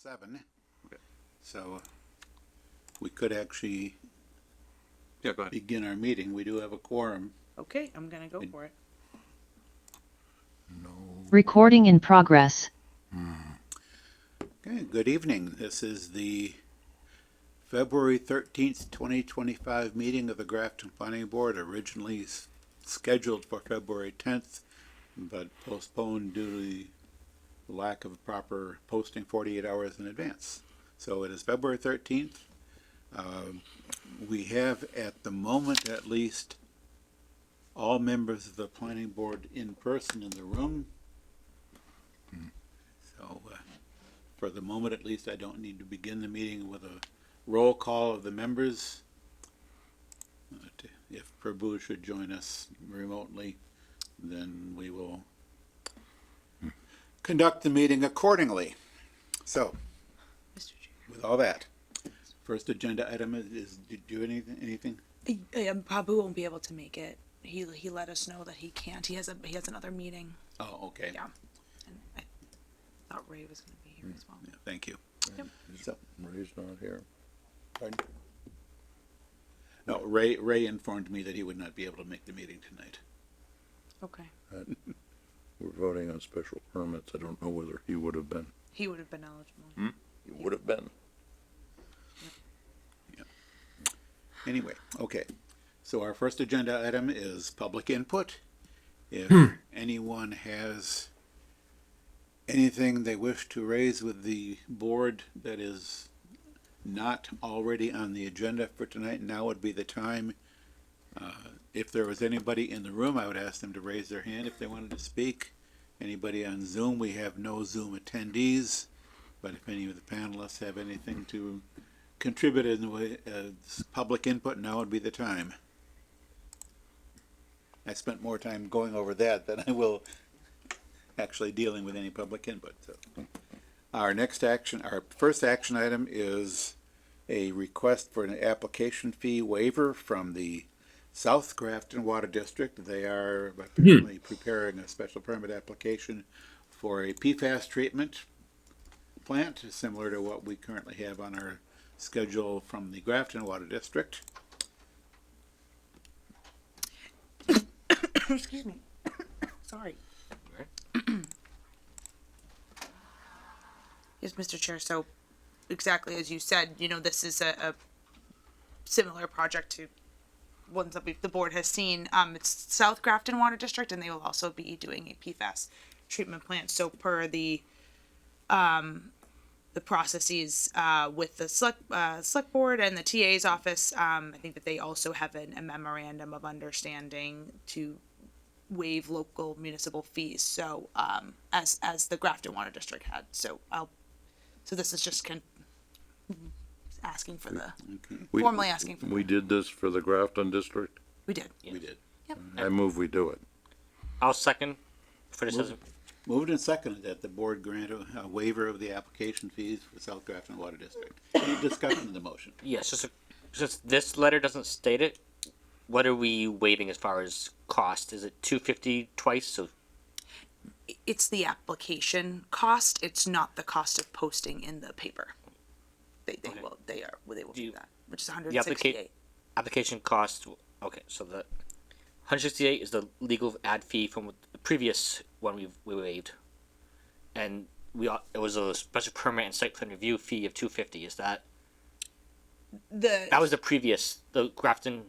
7. Okay. So we could actually Yeah, go ahead. begin our meeting. We do have a quorum. Okay, I'm gonna go for it. Recording in progress. Okay, good evening. This is the February 13th, 2025 meeting of the Grafton Planning Board, originally scheduled for February 10th, but postponed due to the lack of proper posting 48 hours in advance. So it is February 13th. We have, at the moment at least, all members of the planning board in person in the room. So for the moment at least, I don't need to begin the meeting with a roll call of the members. If Prabhu should join us remotely, then we will conduct the meeting accordingly. So, Mr. Chair. with all that, first agenda item is do you have anything? Babu won't be able to make it. He let us know that he can't. He has another meeting. Oh, okay. Yeah. And I thought Ray was gonna be here as well. Yeah, thank you. Yep. So, Ray's not here. pardon? No, Ray informed me that he would not be able to make the meeting tonight. Okay. We're voting on special permits. I don't know whether he would have been. He would have been eligible. He would have been. Anyway, okay. So our first agenda item is public input. If anyone has anything they wish to raise with the board that is not already on the agenda for tonight, now would be the time. If there was anybody in the room, I would ask them to raise their hand if they wanted to speak. Anybody on Zoom, we have no Zoom attendees, but if any of the panelists have anything to contribute in the way public input, now would be the time. I spent more time going over that than I will actually dealing with any public input. So, our first action item is a request for an application fee waiver from the South Grafton Water District. They are apparently preparing a special permit application for a PFAS treatment plant, similar to what we currently have on our schedule from the Grafton Water District. Excuse me. Sorry. Yes, Mr. Chair. So, exactly as you said, this is a similar project to ones that the board has seen. It's South Grafton Water District, and they will also be doing a PFAS treatment plant. So, per the processes with the select board and the TA's office, I think that they also have a memorandum of understanding to waive local municipal fees. So as the Grafton Water District had. So this is just asking for the formally asking for. We did this for the Grafton District. We did. We did. Yep. I move we do it. I'll second for this. Moved and seconded that the board grant a waiver of the application fees for South Grafton Water District. Any discussion of the motion? Yes, just this letter doesn't state it. What are we waiving as far as cost? Is it $250 twice? So It's the application cost. It's not the cost of posting in the paper. They will do that, which is the $168. application cost. Okay, so the 168 is the legal ad fee from the previous one we waived, and it was a special permit and site plan review fee of $250. Is that was the previous the Grafton?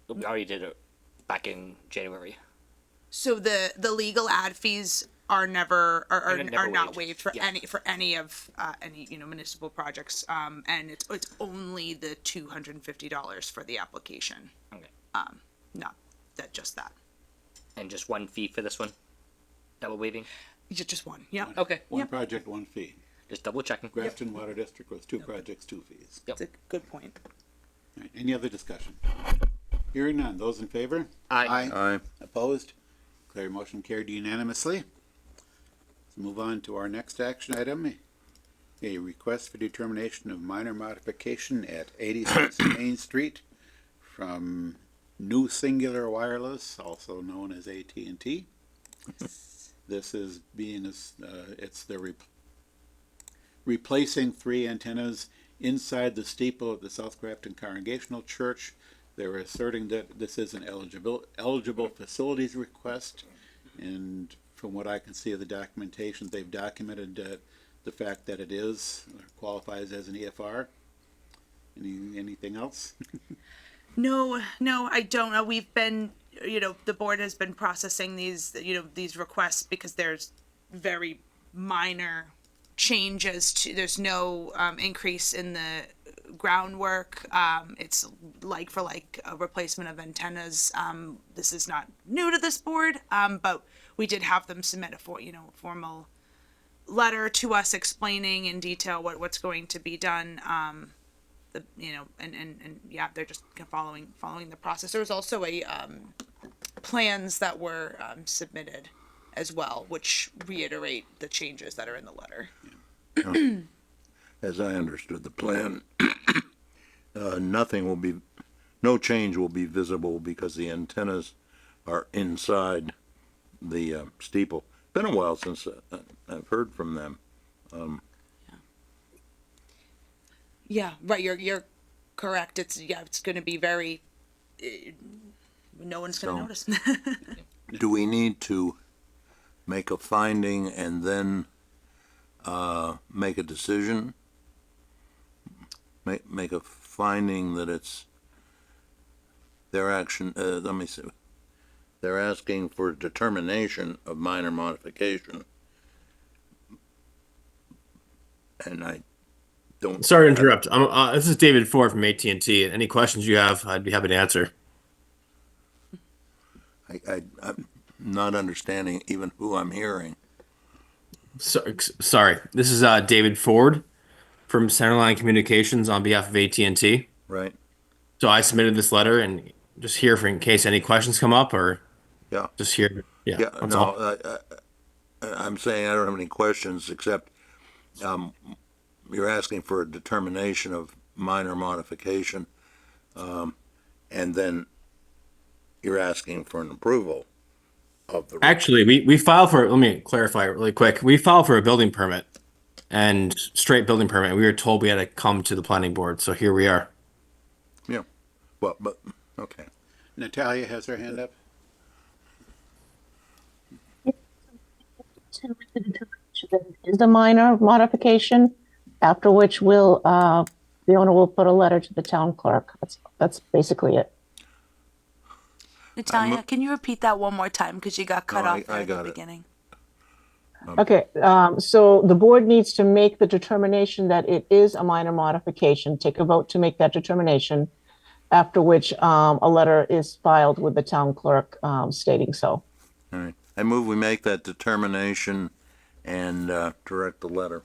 We already did it back in January. So the legal ad fees are never are Never not waived. waived for Yeah. any of any municipal projects. And it's only the $250 for the application. Okay, Not that just that. and just one fee for this one that we're waiving. Just one. Yeah. Okay, One project, one fee. just double checking. Grafton Water District was two projects, two fees. Yep. That's a good point. All right, any other discussion? Hearing none. Those in favor? Aye. Aye. Opposed? Declare motion carried unanimously. Let's move on to our next action item. A request for determination of minor modification at 86 Main Street from New Singular Wireless, also known as AT&T. This is it's the replacing 3 antennas inside the steeple of the South Grafton Congregational Church. They're asserting that this is an eligible facilities request, and from what I can see of the documentation, they've documented the fact that it is, qualifies as an EFR. Anything else? No, I don't know. We've been, the board has been processing these requests because there's very minor changes there's no increase in the groundwork. It's like for like a replacement of antennas. This is not new to this board, but we did have them submit a formal letter to us explaining in detail what's going to be done. Yeah, they're just following the process. There was also a plans that were submitted as well, which reiterate the changes that are in the letter. As I understood the plan, no change will be visible because the antennas are inside the steeple. Been a while since I've heard from them. Yeah, right. You're correct. It's going to be very. No one's going to So- notice. Do we need to make a finding and then make a decision? Make a finding that it's their action, let me see. They're asking for determination of minor modification. And I don't. Sorry to interrupt. This is David Ford from AT&T. Any questions you have, I'd be happy to answer. I'm not understanding even who I'm hearing. Sorry. This is David Ford from Centerline Communications on behalf of AT&T. Right? So I submitted this letter and just here for in case any questions come up or Yeah. just here. Yeah, Yeah, that's all. no, I'm saying I don't have any questions except, you're asking for a determination of minor modification, and then you're asking for an approval of the. Actually, we filed for, let me clarify really quick. We filed for a building permit and straight building permit. We were told we had to come to the planning board. So here we are. Yeah, well, but, okay. Natalia has her hand up. Is a minor modification, after which the owner will put a letter to the town clerk. That's basically it. Natalia, can you repeat that one more time because you got cut No, off there I at the got it. beginning? Okay, so the board needs to make the determination that it is a minor modification, take a vote to make that determination, after which a letter is filed with the town clerk stating so. All right, I move we make that determination and, direct the letter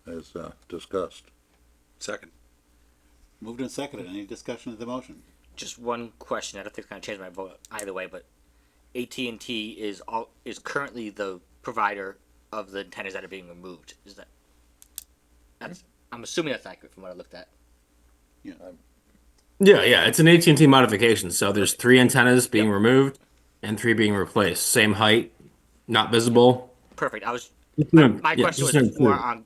as, discussed. Second. Moved and seconded. Any discussion of the motion? Just one question. I don't think it's gonna change my vote either way, but AT&T is currently the provider of the antennas that are being removed. I'm assuming that's accurate from what I looked at. Yeah, it's an AT&T modification. So there's 3 antennas being removed and 3 being replaced. Same height, not visible. Perfect. My My question was more on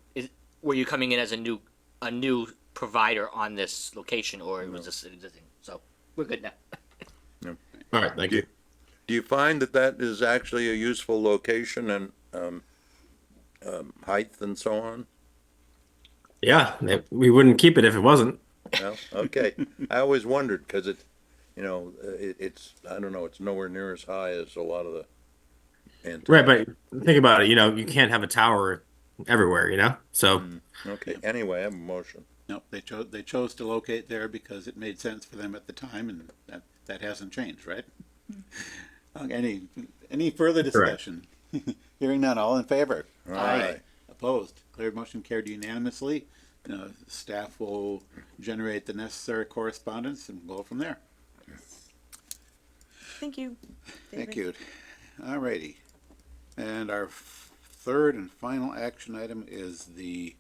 were you coming in as a new provider on this location, or was this existing? So we're good now. All right, thank you. Do you find that is actually a useful location and, height and so on? Yeah, we wouldn't keep it if it wasn't. Well, okay. I always wondered, cause it's, I don't know, it's nowhere near as high as a lot of the antennas. Right, but think about it. You can't have a tower everywhere. So Okay, anyway, I have a motion. No, they chose to locate there because it made sense for them at the time, and that hasn't changed, right? Any further discussion? Hearing none, all in favor? Aye. Opposed? Declared motion carried unanimously. Staff will generate the necessary correspondence and go from there. Thank you. Thank you. Alrighty. And our third and final action item is the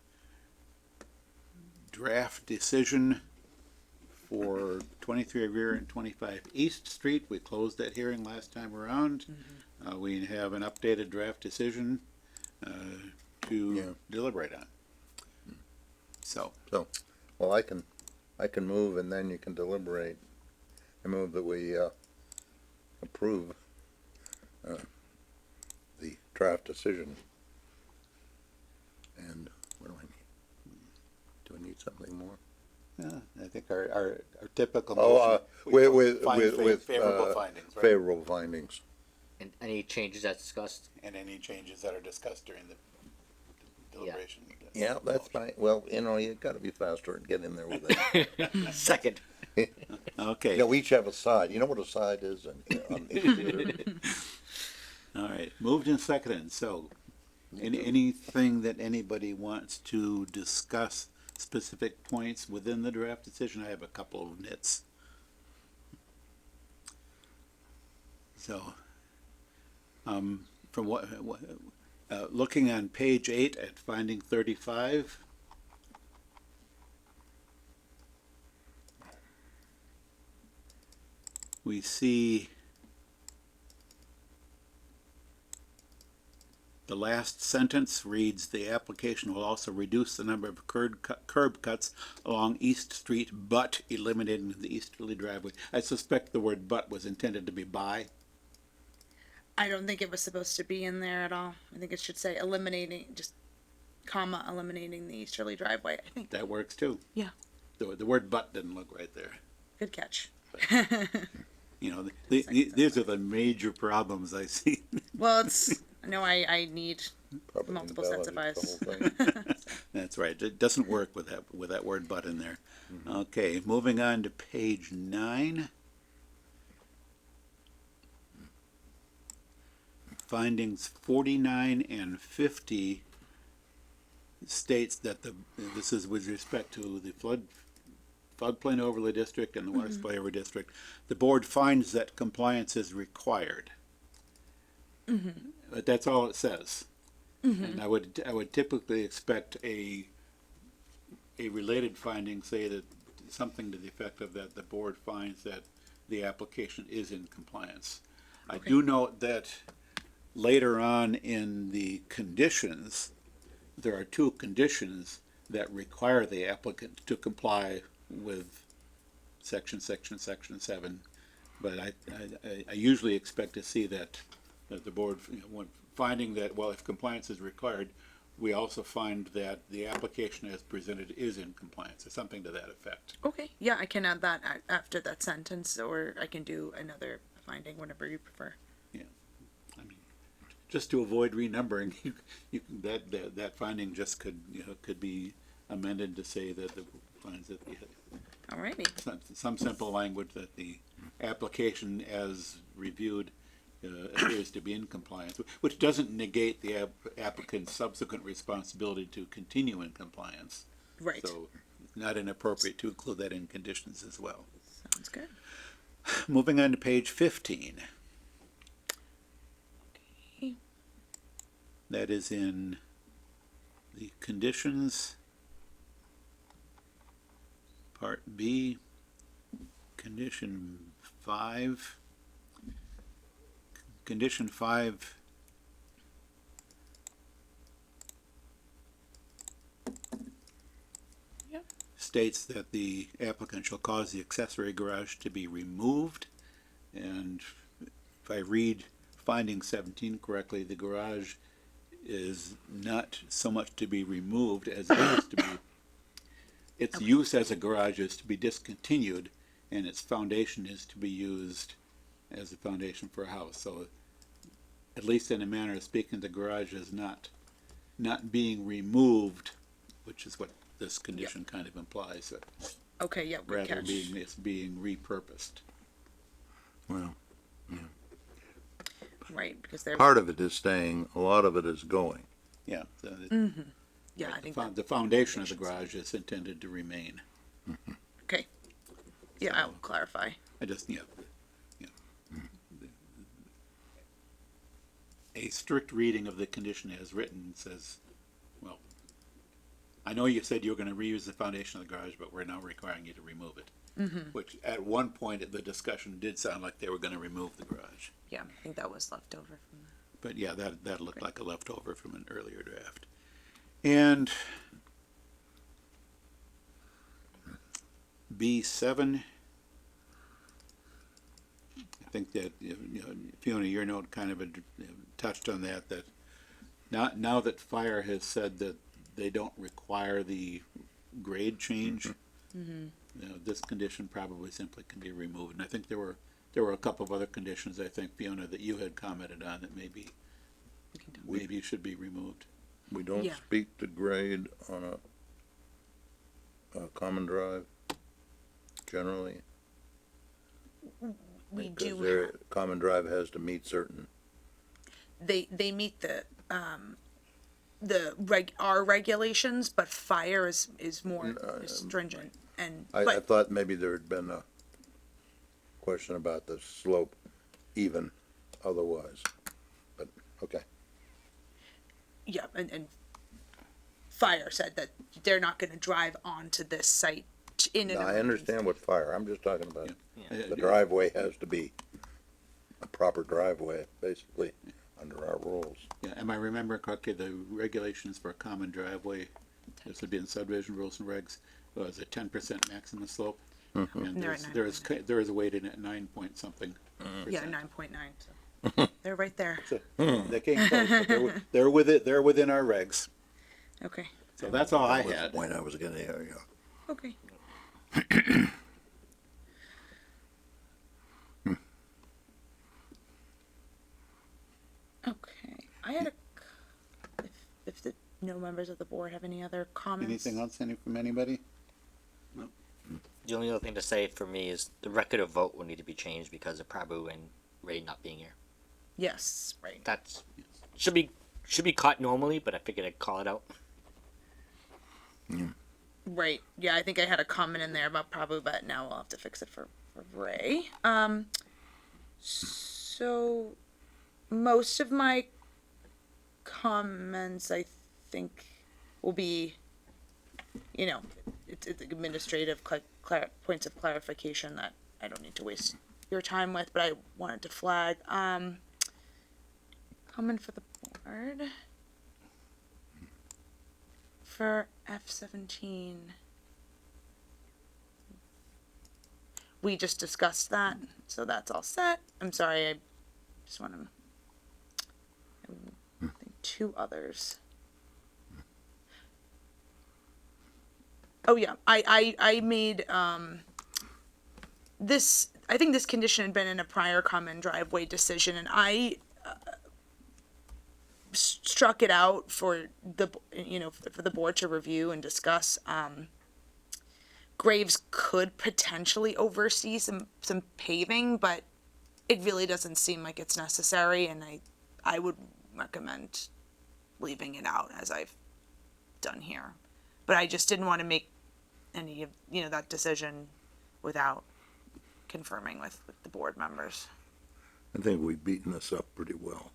draft decision for 23 Revere and 25 East Street. We closed that hearing last time around. We have an updated draft decision to deliberate on. So, Well, I can move and then you can deliberate. I move that we, approve, the draft decision. And what do I need? Do I need something more? I think our typical Oh, motion. with Favorable findings, right? favorable findings. And any changes that's discussed? And any changes that are discussed during the deliberation. Yeah, that's fine. Well, you gotta be faster and get in there with it. Second. Okay, We each have a side. You know what a side is on the computer? all right, moved and seconded, so, anything that anybody wants to discuss, specific points within the draft decision, I have a couple of nits. So, from looking on page 8 at finding 35, we see the last sentence reads, the application will also reduce the number of curb cuts along East Street, but eliminating the easterly driveway. I suspect the word but was intended to be by. I don't think it was supposed to be in there at all. I think it should say eliminating, just comma, eliminating the easterly driveway. I think, That works too. yeah, The word but didn't look right there. good catch. You know, these are the major problems I see. Well, I need Probably multiple sets of invalidate eyes. the whole thing. That's right. It doesn't work with that word but in there. Okay, moving on to page 9. Findings 49 and 50 states that this is with respect to the floodplain overlay district and the water supply overlay district. The board finds that compliance is required. But that's all it says. And I would typically expect a related finding, say that something to the effect of that the board finds that the application is in compliance. I do note that later on in the conditions, there are 2 conditions that require the applicant to comply with section 7. But I usually expect to see that the board, when finding that, well, if compliance is required, we also find that the application as presented is in compliance, or something to that effect. Okay, yeah, I can add that after that sentence, or I can do another finding, whatever you prefer. I mean, just to avoid renumbering, that finding just could be amended to say that the finds that Alrighty. some simple language that the application as reviewed appears to be in compliance, which doesn't negate the applicant's subsequent responsibility to continue in compliance. Right. So, not inappropriate to include that in conditions as well. Sounds good. Moving on to page 15. Okay. That is in the conditions, part B, condition 5. Condition 5 states that the applicant shall cause the accessory garage to be removed, and if I read finding 17 correctly, the garage is not so much to be removed as it is to be, its use as a garage is to be discontinued, and its foundation is to be used as a foundation for a house. So, at least in a manner of speaking, the garage is not being removed, which is what this condition kind of implies, Okay, yeah, good rather catch. it's being repurposed. Well, Right, because they're, part of it is staying, a lot of it is going. Yeah, yeah, I think, the foundation of the garage is intended to remain. okay. Yeah, I'll clarify. I just, a strict reading of the condition as written says, well, I know you said you were gonna reuse the foundation of the garage, but we're now requiring you to remove it. Which at one point in the discussion did sound like they were gonna remove the garage. Yeah, I think that was left over from the. But yeah, that looked like a leftover from an earlier draft. And B7, I think that, Fiona, your note kind of touched on that, that now that fire has said that they don't require the grade change, this condition probably simply can be removed. And I think there were a couple of other conditions, I think, Fiona, that you had commented on that maybe should be removed. We don't Yeah. speak to grade on a common drive, generally. We Because do. their common drive has to meet certain, They meet our regulations, but fire is more stringent. And I but thought maybe there had been a question about the slope even otherwise, but, okay. yeah, and fire said that they're not going to drive onto this site in an Now, I emergency. understand what fire, I'm just talking about, Yeah. the driveway has to be a proper driveway, basically, under our rules. Yeah, am I remembering correctly, the regulations for a common driveway, this would be in subdivision rules and regs, was a 10% maximum slope. And They're at there is a weight in at 9 point something. Yeah, percent. 9.9. So they're right there. They came close, but they're within our regs. Okay. So that's all I That was the had. point I was gonna, yeah. Okay. Okay. I had if the no members of the board have any other comments. Anything else, from anybody? The only other thing to say for me is the record of vote will need to be changed because of Prabhu and Ray not being here. Yes, right. That's should be caught normally, but I figured I'd call it out. Right. Yeah, I think I had a comment in there about Prabhu, but now we'll have to fix it for Ray. So most of my comments, I think, will be, it's administrative points of clarification that I don't need to waste your time with, but I wanted to flag. Comment for the board. For F-17. We just discussed that, so that's all set. I'm sorry, I just want to, I think 2 others. Oh yeah, I made, this, I think this condition had been in a prior common driveway decision, and I struck it out for for the board to review and discuss. Graves could potentially oversee some paving, but it really doesn't seem like it's necessary, and I would recommend leaving it out as I've done here. But I just didn't want to make any of that decision without confirming with the board members. I think we've beaten this up pretty well.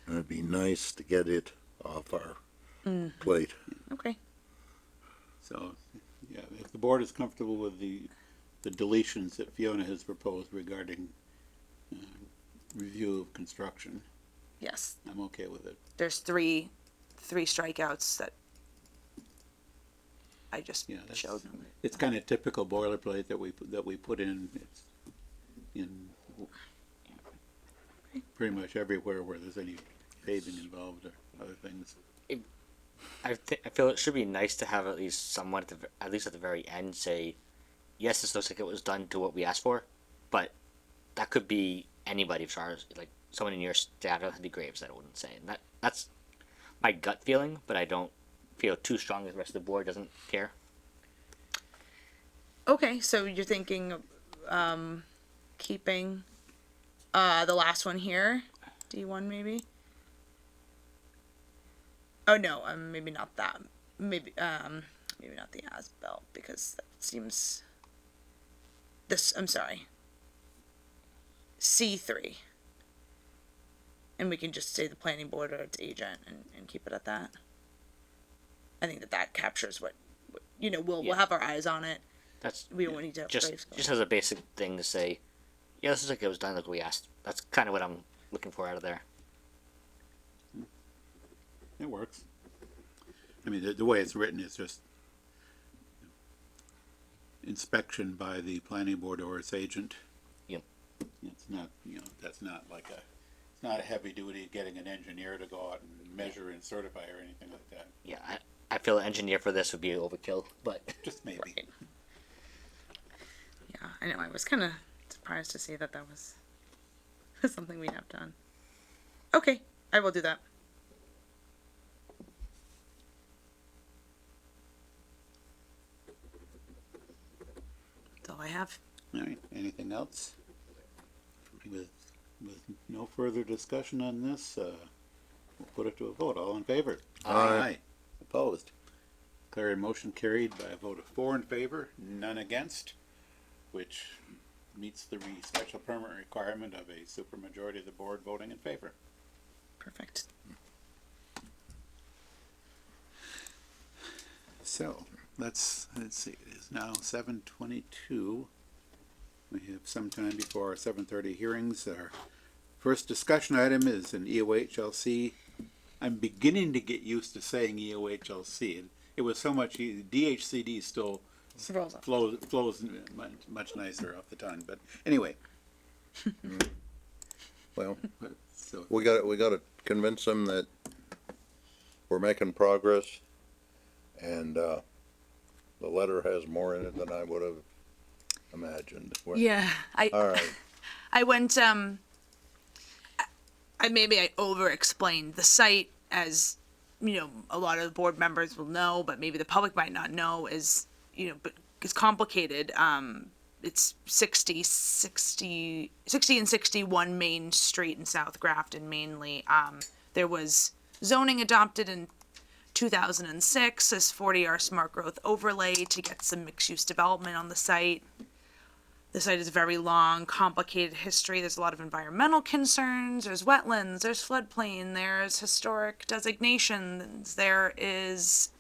And it'd be nice to get it off our plate. Okay. So, yeah, if the board is comfortable with the deletions that Fiona has proposed regarding review of construction, Yes. I'm okay with it. There's three strikeouts that I just Yeah, that's, showed. it's kind of typical boilerplate that we put in. It's in pretty much everywhere where there's any paving involved or other things. I feel it should be nice to have at least someone at least at the very end say, yes, this looks like it was done to what we asked for, but that could be anybody as far as like someone in your staff. That'd be Graves that I wouldn't say, and that's my gut feeling, but I don't feel too strong that the rest of the board doesn't care. Okay, so you're thinking of keeping the last one here, D1 maybe. Oh no, maybe not that. Maybe not the as-built because that seems. This I'm sorry. C3. And we can just say the planning board or its agent and keep it at that. I think that captures what we'll Yeah. have our eyes on it. That's We don't need to have Graves just go. just as a basic thing to say, yeah, this is like it was done like we asked. That's kind of what I'm looking for out of there. It works. I mean, the way it's written is just, inspection by the planning board or its agent. Yep. It's not, that's not like it's not a heavy duty getting an engineer to go out and measure and certify or anything like that, Yeah, I feel an engineer for this would be overkill, but just maybe. Yeah, I know. I was kind of surprised to see that that was something we'd have done. Okay, I will do that. That's all I have. All right, anything else? With no further discussion on this, we'll put it to a vote. All in favor? Aye. Opposed? Declare motion carried by a vote of 4 in favor, none against, which meets the special permit requirement of a supermajority of the board voting in favor. Perfect. So, let's see, it is now 7:22. We have some time before our 7:30 hearings. Our first discussion item is an EOHLC. I'm beginning to get used to saying EOHLC. It was so much, DHCD still Rolls off. flows much nicer off the tongue, but anyway. Well, So, we gotta convince them that we're making progress, and, the letter has more in it than I would have imagined. Yeah, All right, I went, I over-explained the site, as, a lot of the board members will know, but maybe the public might not know, is, but it's complicated. It's 60 and 61 Main Street in South Grafton mainly. There was zoning adopted in 2006 as 40R smart growth overlay to get some mixed-use development on the site. The site is very long, complicated history. There's a lot of environmental concerns. There's wetlands. There's floodplain. There's historic designations. There is,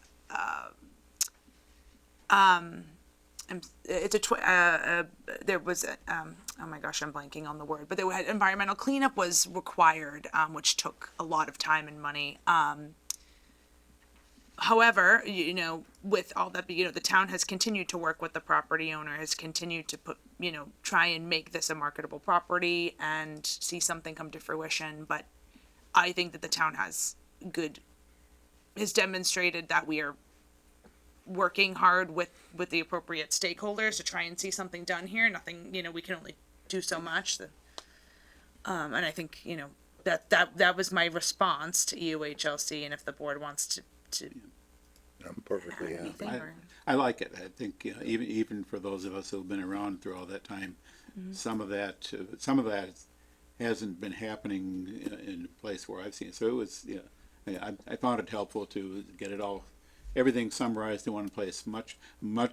there was, oh my gosh, I'm blanking on the word, but there had environmental cleanup was required, which took a lot of time and money. However, with all that, the town has continued to work with the property owner, has continued to put, try and make this a marketable property and see something come to fruition. But I think that the town has demonstrated that we are working hard with the appropriate stakeholders to try and see something done here. Nothing, we can only do so much. And I think, that was my response to EOHLC. And if the board wants to I'm perfectly happy. anything or. I like it. I think even for those of us who've been around through all that time, some of that hasn't been happening in a place where I've seen it. So it was, I found it helpful to get everything summarized in one place. Much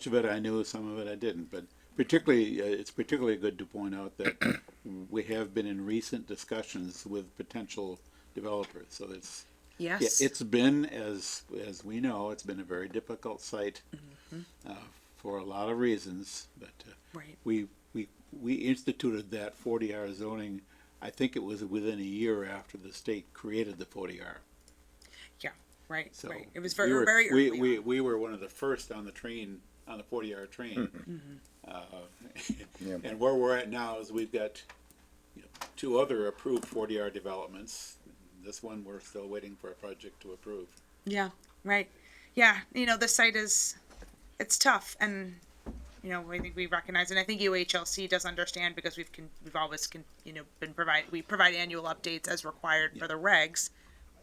of it I knew, some of it I didn't. But it's particularly good to point out that we have been in recent discussions with potential developers. So it's. Yes. Yeah, it's been, as we know, it's been a very difficult site for a lot of reasons. But Right. we instituted that 40R zoning. I think it was within a year after the state created the 40R. Yeah. Right. So right. It was we very were, very early on. we were one of the first on the train, on the 40R train. Yeah. And where we're at now is we've got 2 other approved 40R developments. This one we're still waiting for a project to approve. Yeah. Right. Yeah. The site it's tough, and I think we recognize, and I think UHLC does understand, because we've always we provide annual updates as required for the regs,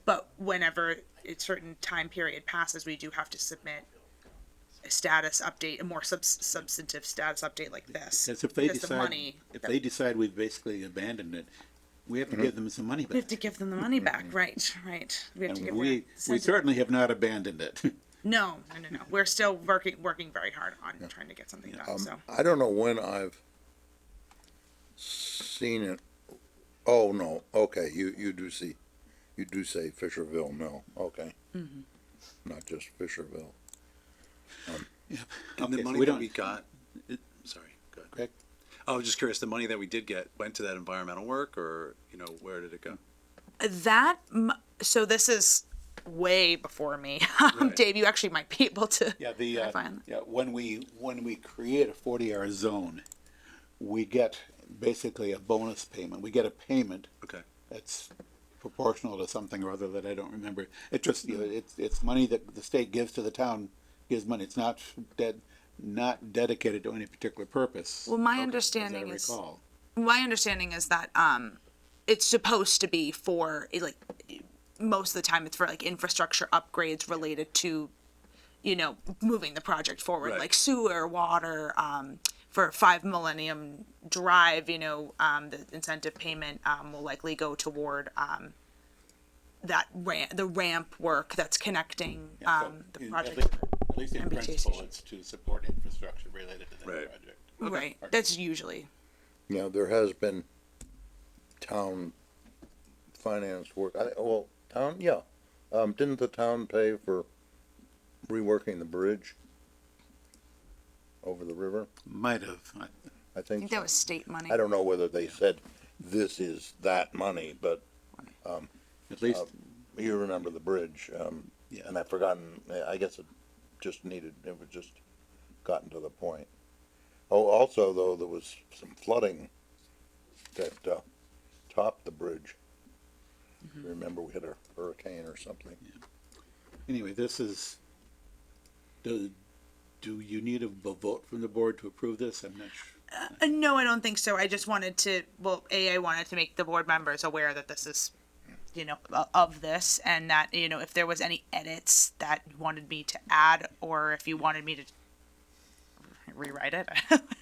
but whenever a certain time period passes, we do have to submit a status update, a more substantive status update like this. Because if they because the decide, money they decide we've basically abandoned it, we have to give them some money we have back. to give them the money back. Right. We have to And give we certainly have not abandoned it. No. We're still working very hard on trying to get something done. So I don't know when I've seen it. Oh, no, okay, you do say Fisherville Mill, okay. Not just Fisherville. And Okay, the money we that don't- we got, sorry, go ahead. Greg? I was just curious, the money that we did get went to that environmental work, or, where did it go? so this is way before me. Dave, you actually might be able to. Yeah, clarify on that. yeah, when we create a 40-hour zone, we get basically a bonus payment. We get a payment Okay. that's proportional to something or other that I don't remember. It just, you know, it's money that the state gives to the town, gives money. It's not dedicated to any particular purpose. Well, my as I understanding is recall. that it's supposed to be for like most of the time it's for like infrastructure upgrades related to, you know, moving the project forward, Right. like sewer, water, for 5 Millennium Drive, you know, the incentive payment will likely go toward the ramp work that's connecting Yeah, so the in- project. At least in MBTA principle, station. it's to support infrastructure related to that Right. project. Right. That's usually. Yeah, there has been town finance work, didn't the town pay for reworking the bridge over the river? Might have. I I think think that so. was state money. I don't know whether they said this is that money, but At least, you remember the bridge, Yeah. and I've forgotten, I guess it was just gotten to the point. Oh, also though, there was some flooding that, topped the bridge. Remember we had a hurricane or something. anyway, this is, do you need a vote from the board to approve this? I'm not sure. No, I don't think so. I just wanted to, I wanted to make the board members aware that this is, you know, of this, and that, you know, if there was any edits that you wanted me to add, or if you wanted me to rewrite it,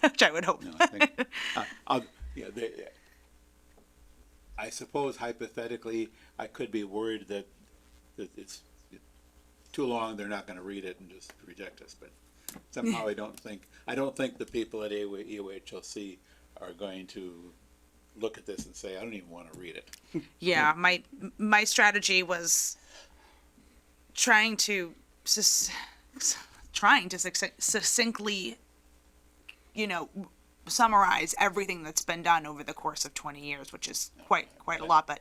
which I would hope. No, I think, yeah, I suppose hypothetically, I could be worried that it's too long, they're not gonna read it and just reject us, but somehow I don't think the people at EOHLC are going to look at this and say, I don't even wanna read it. Yeah, my strategy was trying to succinctly, you know, summarize everything that's been done over the course of 20 years, which is quite a lot, but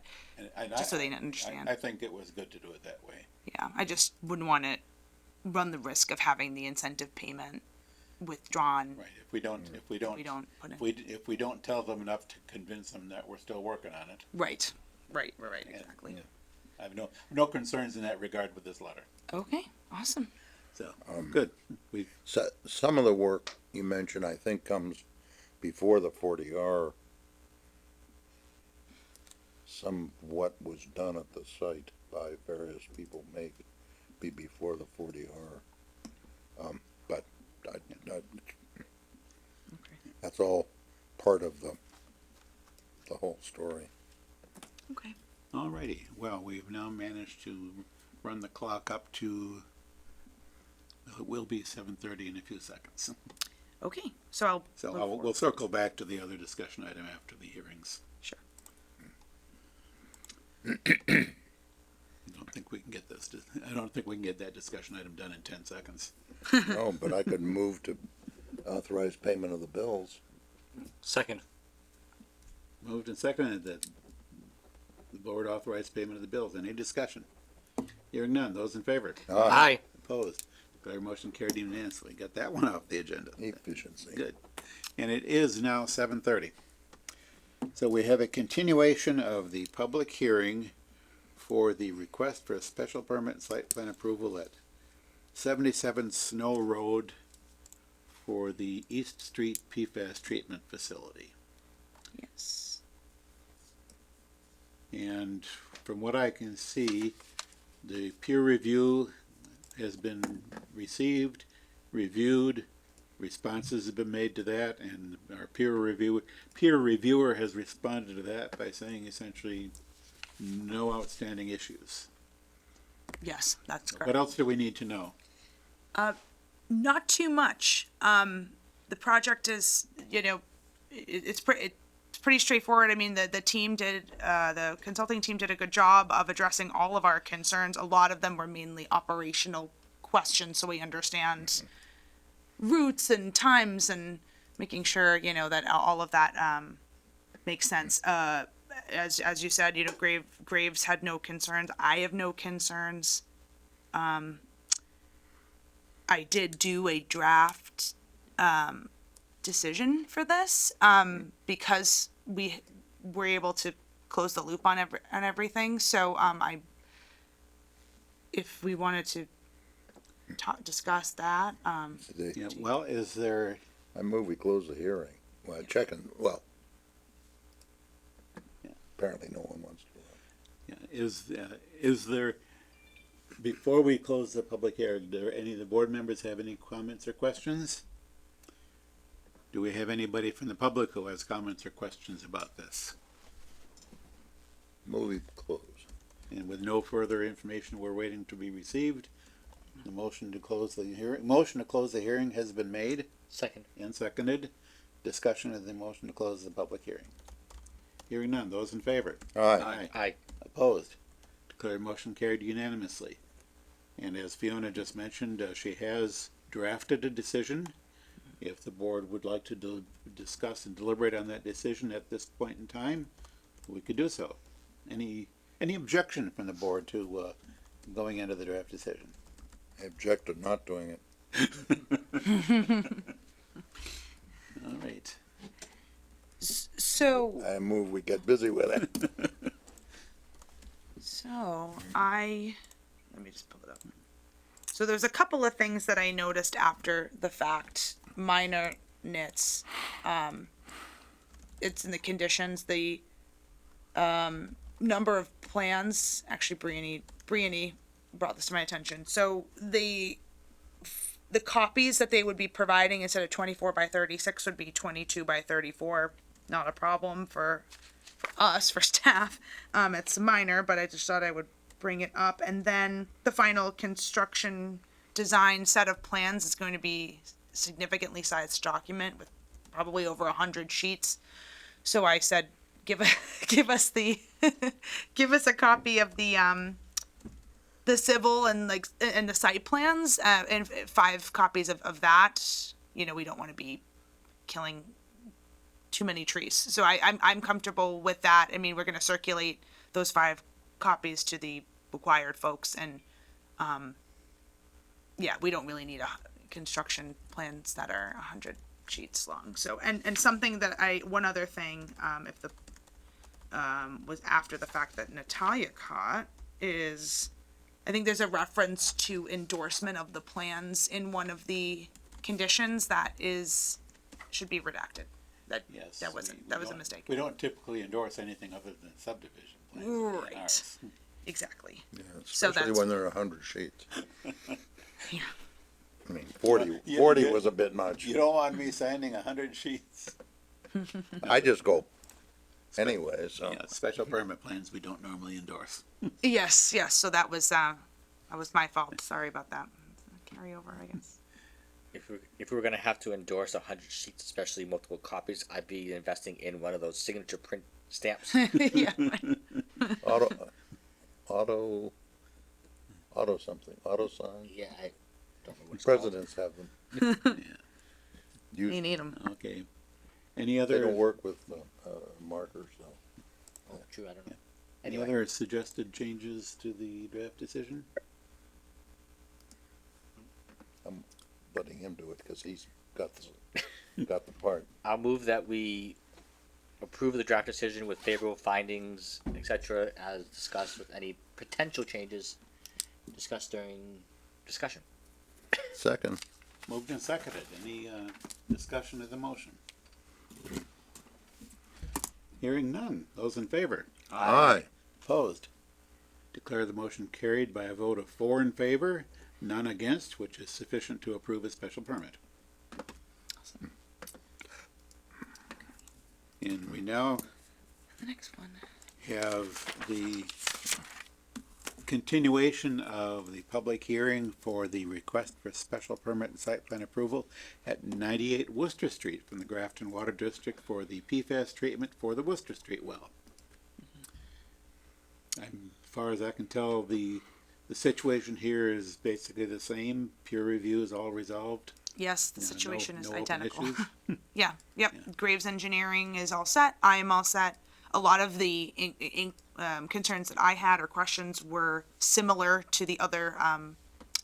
And just so they understand. I think it was good to do it that way. yeah, I just wouldn't want to run the risk of having the incentive payment withdrawn. Right, if we don't If we don't tell them enough to convince them that we're still working on it. Right, exactly. I have no concerns in that regard with this letter, Okay, awesome. so, good. So, some of the work you mentioned, I think, comes before the 40R. Some what was done at the site by various people may be before the 40R. But that's all part of the whole story. Okay. Alrighty, well, we've now managed to run the clock up to, it will be 7:30 in a few seconds. Okay, so We'll circle back to the other discussion item after the hearings. Sure. I don't think we can get that discussion item done in 10 seconds. No, but I could move to authorize payment of the bills. Second. Moved and seconded that the board authorize payment of the bills. Any discussion? Hearing none. Those in favor? Aye. Opposed? Declare motion carried unanimously. Got that one off the agenda. Efficiency. Good. And it is now 7:30. So we have a continuation of the public hearing for the request for a special permit site plan approval at 77 Snow Road for the East Street PFAS treatment facility. yes. And from what I can see, the peer review has been received, reviewed, responses have been made to that, and our peer reviewer has responded to that by saying essentially no outstanding issues. Yes, that's What correct. else do we need to know? Not too much. The project is, you know, it's pretty straightforward. I mean, the consulting team did a good job of addressing all of our concerns. A lot of them were mainly operational questions, so we understand routes and times and making sure, you know, that all of that makes sense. As you said, you know, Graves had no concerns. I have no concerns. I did do a draft decision for this because we were able to close the loop on everything. So if we wanted to discuss that, Yeah, well, is there, I move we close the hearing. Well, checking, well. Apparently no one wants to. yeah, is there, before we close the public hearing, do any of the board members have any comments or questions? Do we have anybody from the public who has comments or questions about this? Move we close. And with no further information we're waiting to be received, the motion to close the hearing has been made Second. and seconded. Discussion of the motion to close the public hearing. Hearing none. Those in favor? Aye. Aye. Opposed? Declared motion carried unanimously. And as Fiona just mentioned, she has drafted a decision. If the board would like to discuss and deliberate on that decision at this point in time, we could do so. Any objection from the board to going into the draft decision? I object to not doing it. All right. so I move we get busy with it. let me just pull it up. So there's a couple of things that I noticed after the fact, minor nits. It's in the conditions, the number of plans, actually Brianny brought this to my attention. So the copies that they would be providing instead of 24 by 36 would be 22 by 34. Not a problem for us, for staff. It's minor, but I just thought I would bring it up. And then the final construction design set of plans is going to be significantly sized document with probably over 100 sheets. So I said, give us the give us a copy of the civil and and the site plans and 5 copies of that. You know, we don't want to be killing too many trees. So I'm comfortable with that. I mean, we're going to circulate those 5 copies to the required folks, and yeah, we don't really need construction plans that are 100 sheets long. So and something that one other thing, if the was after the fact that Natalia caught is, I think there's a reference to endorsement of the plans in one of the conditions that should be redacted. Yes. That was a mistake. We don't typically endorse anything other than subdivision plans. Right. Ours. Exactly. Yeah, So especially that's- when there are 100 sheets. Yeah. I mean, 40 was a bit much. You don't want me signing 100 sheets. I just go anyway, so. Yeah, special permit plans we don't normally endorse. Yes. So that was my fault. Sorry about that. Carry over, I guess. If we were gonna have to endorse 100 sheets, especially multiple copies, I'd be investing in one of those signature print stamps. Yeah. Auto something, auto sign. Yeah, I don't know what it's called. Presidents have them. You need them. Okay. Any They other, don't work with markers, though. Oh, true, I don't know. any Anyway, other suggested changes to the draft decision? I'm letting him do it because he's got the part. I'll move that we approve the draft decision with favorable findings, etc., as discussed, with any potential changes discussed during discussion. Second. Moved and seconded. Any discussion of the motion? Hearing none. Those in favor? Aye. Opposed? Declare the motion carried by a vote of 4 in favor, none against, which is sufficient to approve a special permit. And we now The next one. have the continuation of the public hearing for the request for special permit and site plan approval at 98 Worcester Street from the Grafton Water District for the PFAS treatment for the Worcester Street well. As far as I can tell, the situation here is basically the same. Peer review is all resolved. Yes, the No- situation is no open identical. issues. Yeah. Yep. Graves Engineering is all set. I am all set. A lot of the concerns that I had or questions were similar to the other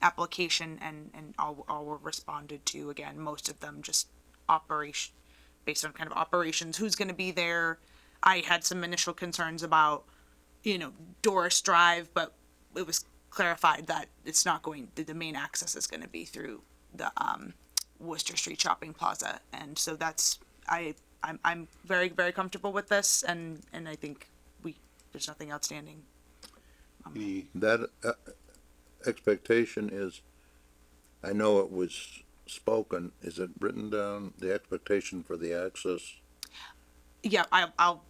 application, and all were responded to. Again, most of them just operation, based on kind of operations, who's going to be there. I had some initial concerns about, Doris Drive, but it was clarified that it's not going, the main access is going to be through the Worcester Street Shopping Plaza, and so that's I'm very, very comfortable with this, and I think there's nothing outstanding. Any, That expectation is, I know it was spoken, is it written down, the expectation for the access? Yeah, I'll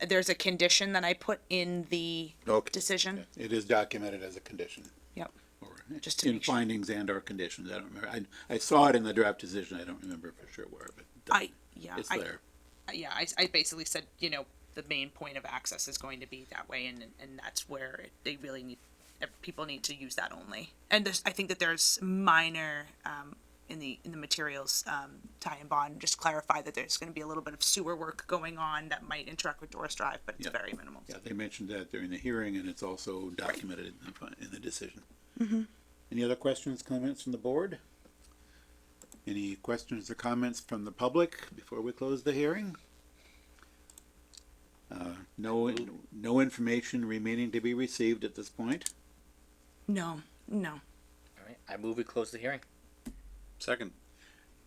there's a condition that I put in the Okay. decision. it is documented as a condition. Yep. Or Just to in make sure. findings and or conditions. I don't remember. I saw it in the draft decision. I don't remember for sure where, but it's there. I basically said, the main point of access is going to be that way, and that's where they really need, people need to use that only. And I think that there's minor, in the materials, tie and bond, just clarify that there's gonna be a little bit of sewer work going on that might interact with Doris Drive, but it's Yeah. very minimal. Yeah, they mentioned that during the hearing, and it's also documented in the decision. Any other questions, comments from the board? Any questions or comments from the public before we close the hearing? No information remaining to be received at this point. No. All right, I move we close the hearing. Second.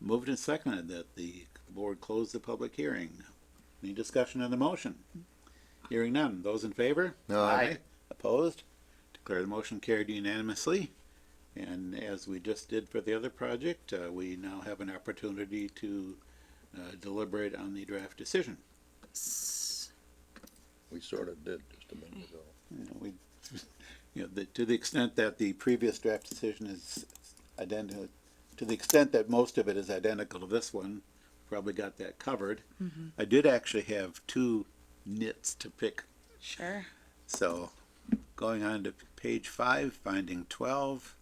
Moved and seconded that the board close the public hearing. Any discussion on the motion? Hearing none. Those in favor? Aye. Opposed? Declare the motion carried unanimously. And as we just did for the other project, we now have an opportunity to deliberate on the draft decision. We sort of did just a minute ago. To the extent that the previous draft decision is identical, to the extent that most of it is identical to this one, probably got that covered. I did actually have two nits to pick. Sure. So, going on to page 5, finding 12.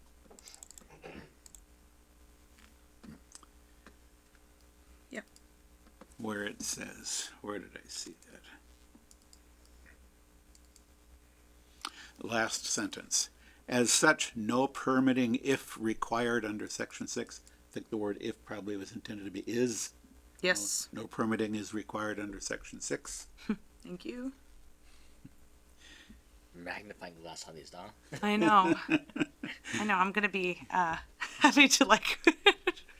Yep. Where it says, where did I see that? Last sentence. As such, no permitting if required under section 6. I think the word if probably was intended to be is. Yes. No permitting is required under section 6. Thank you. Magnifying glass on these, Donna. I know. I'm gonna be having to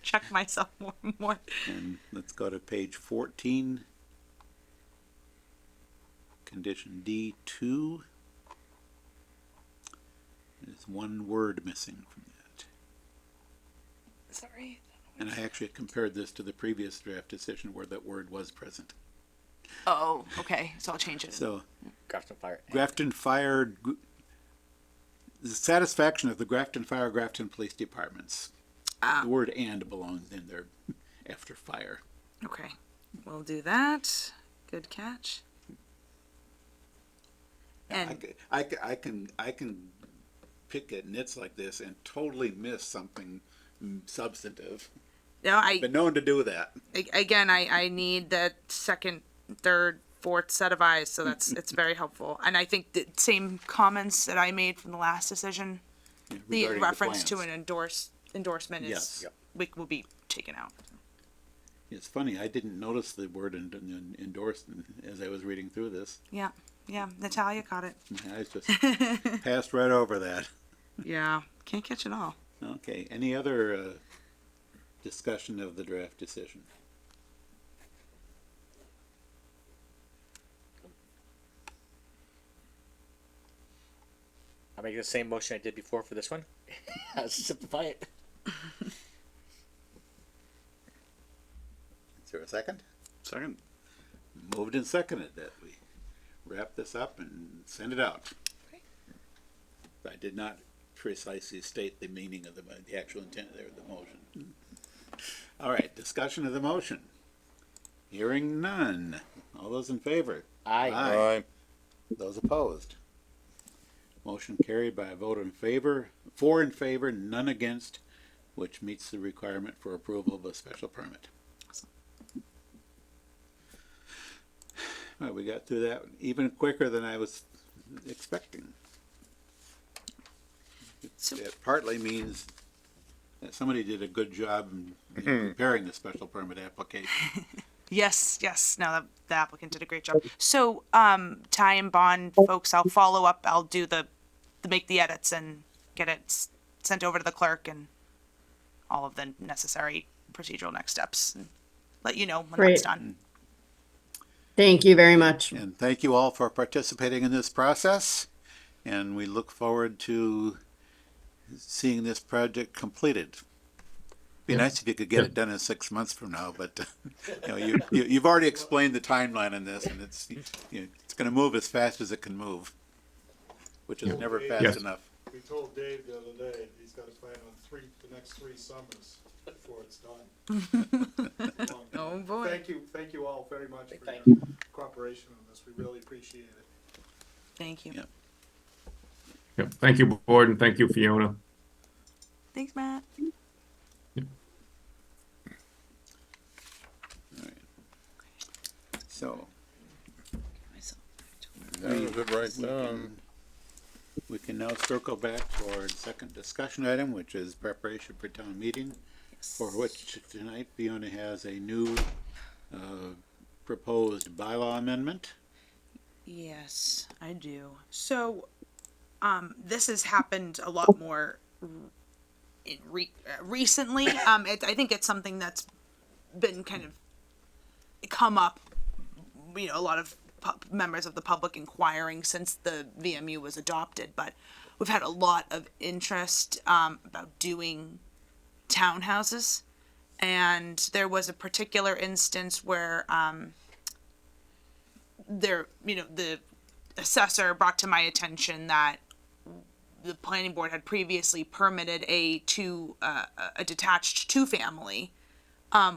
check myself more and more. And let's go to page 14. Condition D2. There's one word missing from that. Sorry. And I actually compared this to the previous draft decision where that word was present. Oh, okay. So I'll change it. So, Grafton Fire. Grafton Fire, the satisfaction of the Grafton Fire, Grafton Police Departments. The word "and" belongs in there after fire. Okay. We'll do that. Good catch. And I can pick at nits like this and totally miss something substantive. Been known to do that. Again, I need the second, third, fourth set of eyes, so it's very helpful. And I think the same comments that I made from the last decision, the regarding reference to plans. an endorsement Yes. is will be taken out. It's funny, I didn't notice the word endorsed as I was reading through this. Yeah, Natalia caught it. I just passed right over that. Yeah, can't catch it all. Okay, any other discussion of the draft decision? I'll make the same motion I did before for this one. I'll simplify it. Is there a second? Second. Moved and seconded that we wrap this up and send it out. I did not precisely state the meaning of the actual intent there of the motion. All right, discussion of the motion. Hearing none. All those in favor? Aye. Aye. Those opposed? Motion carried by a vote in favor, 4 in favor, none against, which meets the requirement for approval of a special permit. Well, we got through that even quicker than I was expecting. It partly means that somebody did a good job in preparing the special permit application. Yes, yes. No, the applicant did a great job. So, Ty and Bond folks, I'll follow up. I'll do make the edits and get it sent over to the clerk and all of the necessary procedural next steps and let you know when that's Great. done. Thank you very much. And thank you all for participating in this process. And we look forward to seeing this project completed. Be nice if you could get it done in 6 months from now, but you've already explained the timeline on this, and it's it's going to move as fast as it can move, which is never fast Yes. enough. We told Dave the other day, he's got to plan on the next 3 summers before it's done. Oh, boy. Thank you all very much for Thank your cooperation on this. We really appreciate it. Thank you. Yeah. Yep. Thank you, board, and thank you, Fiona. Thanks, Matt. So That was it right down. we can now circle back to our second discussion item, which is preparation for town meeting, for which tonight Fiona has a new proposed bylaw amendment. Yes, I do. So, this has happened a lot more recently. I think it's something that's been kind of come up. A lot of members of the public inquiring since the VMU was adopted, but we've had a lot of interest about doing townhouses, and there was a particular instance where the assessor brought to my attention that the planning board had previously permitted a detached 2-family,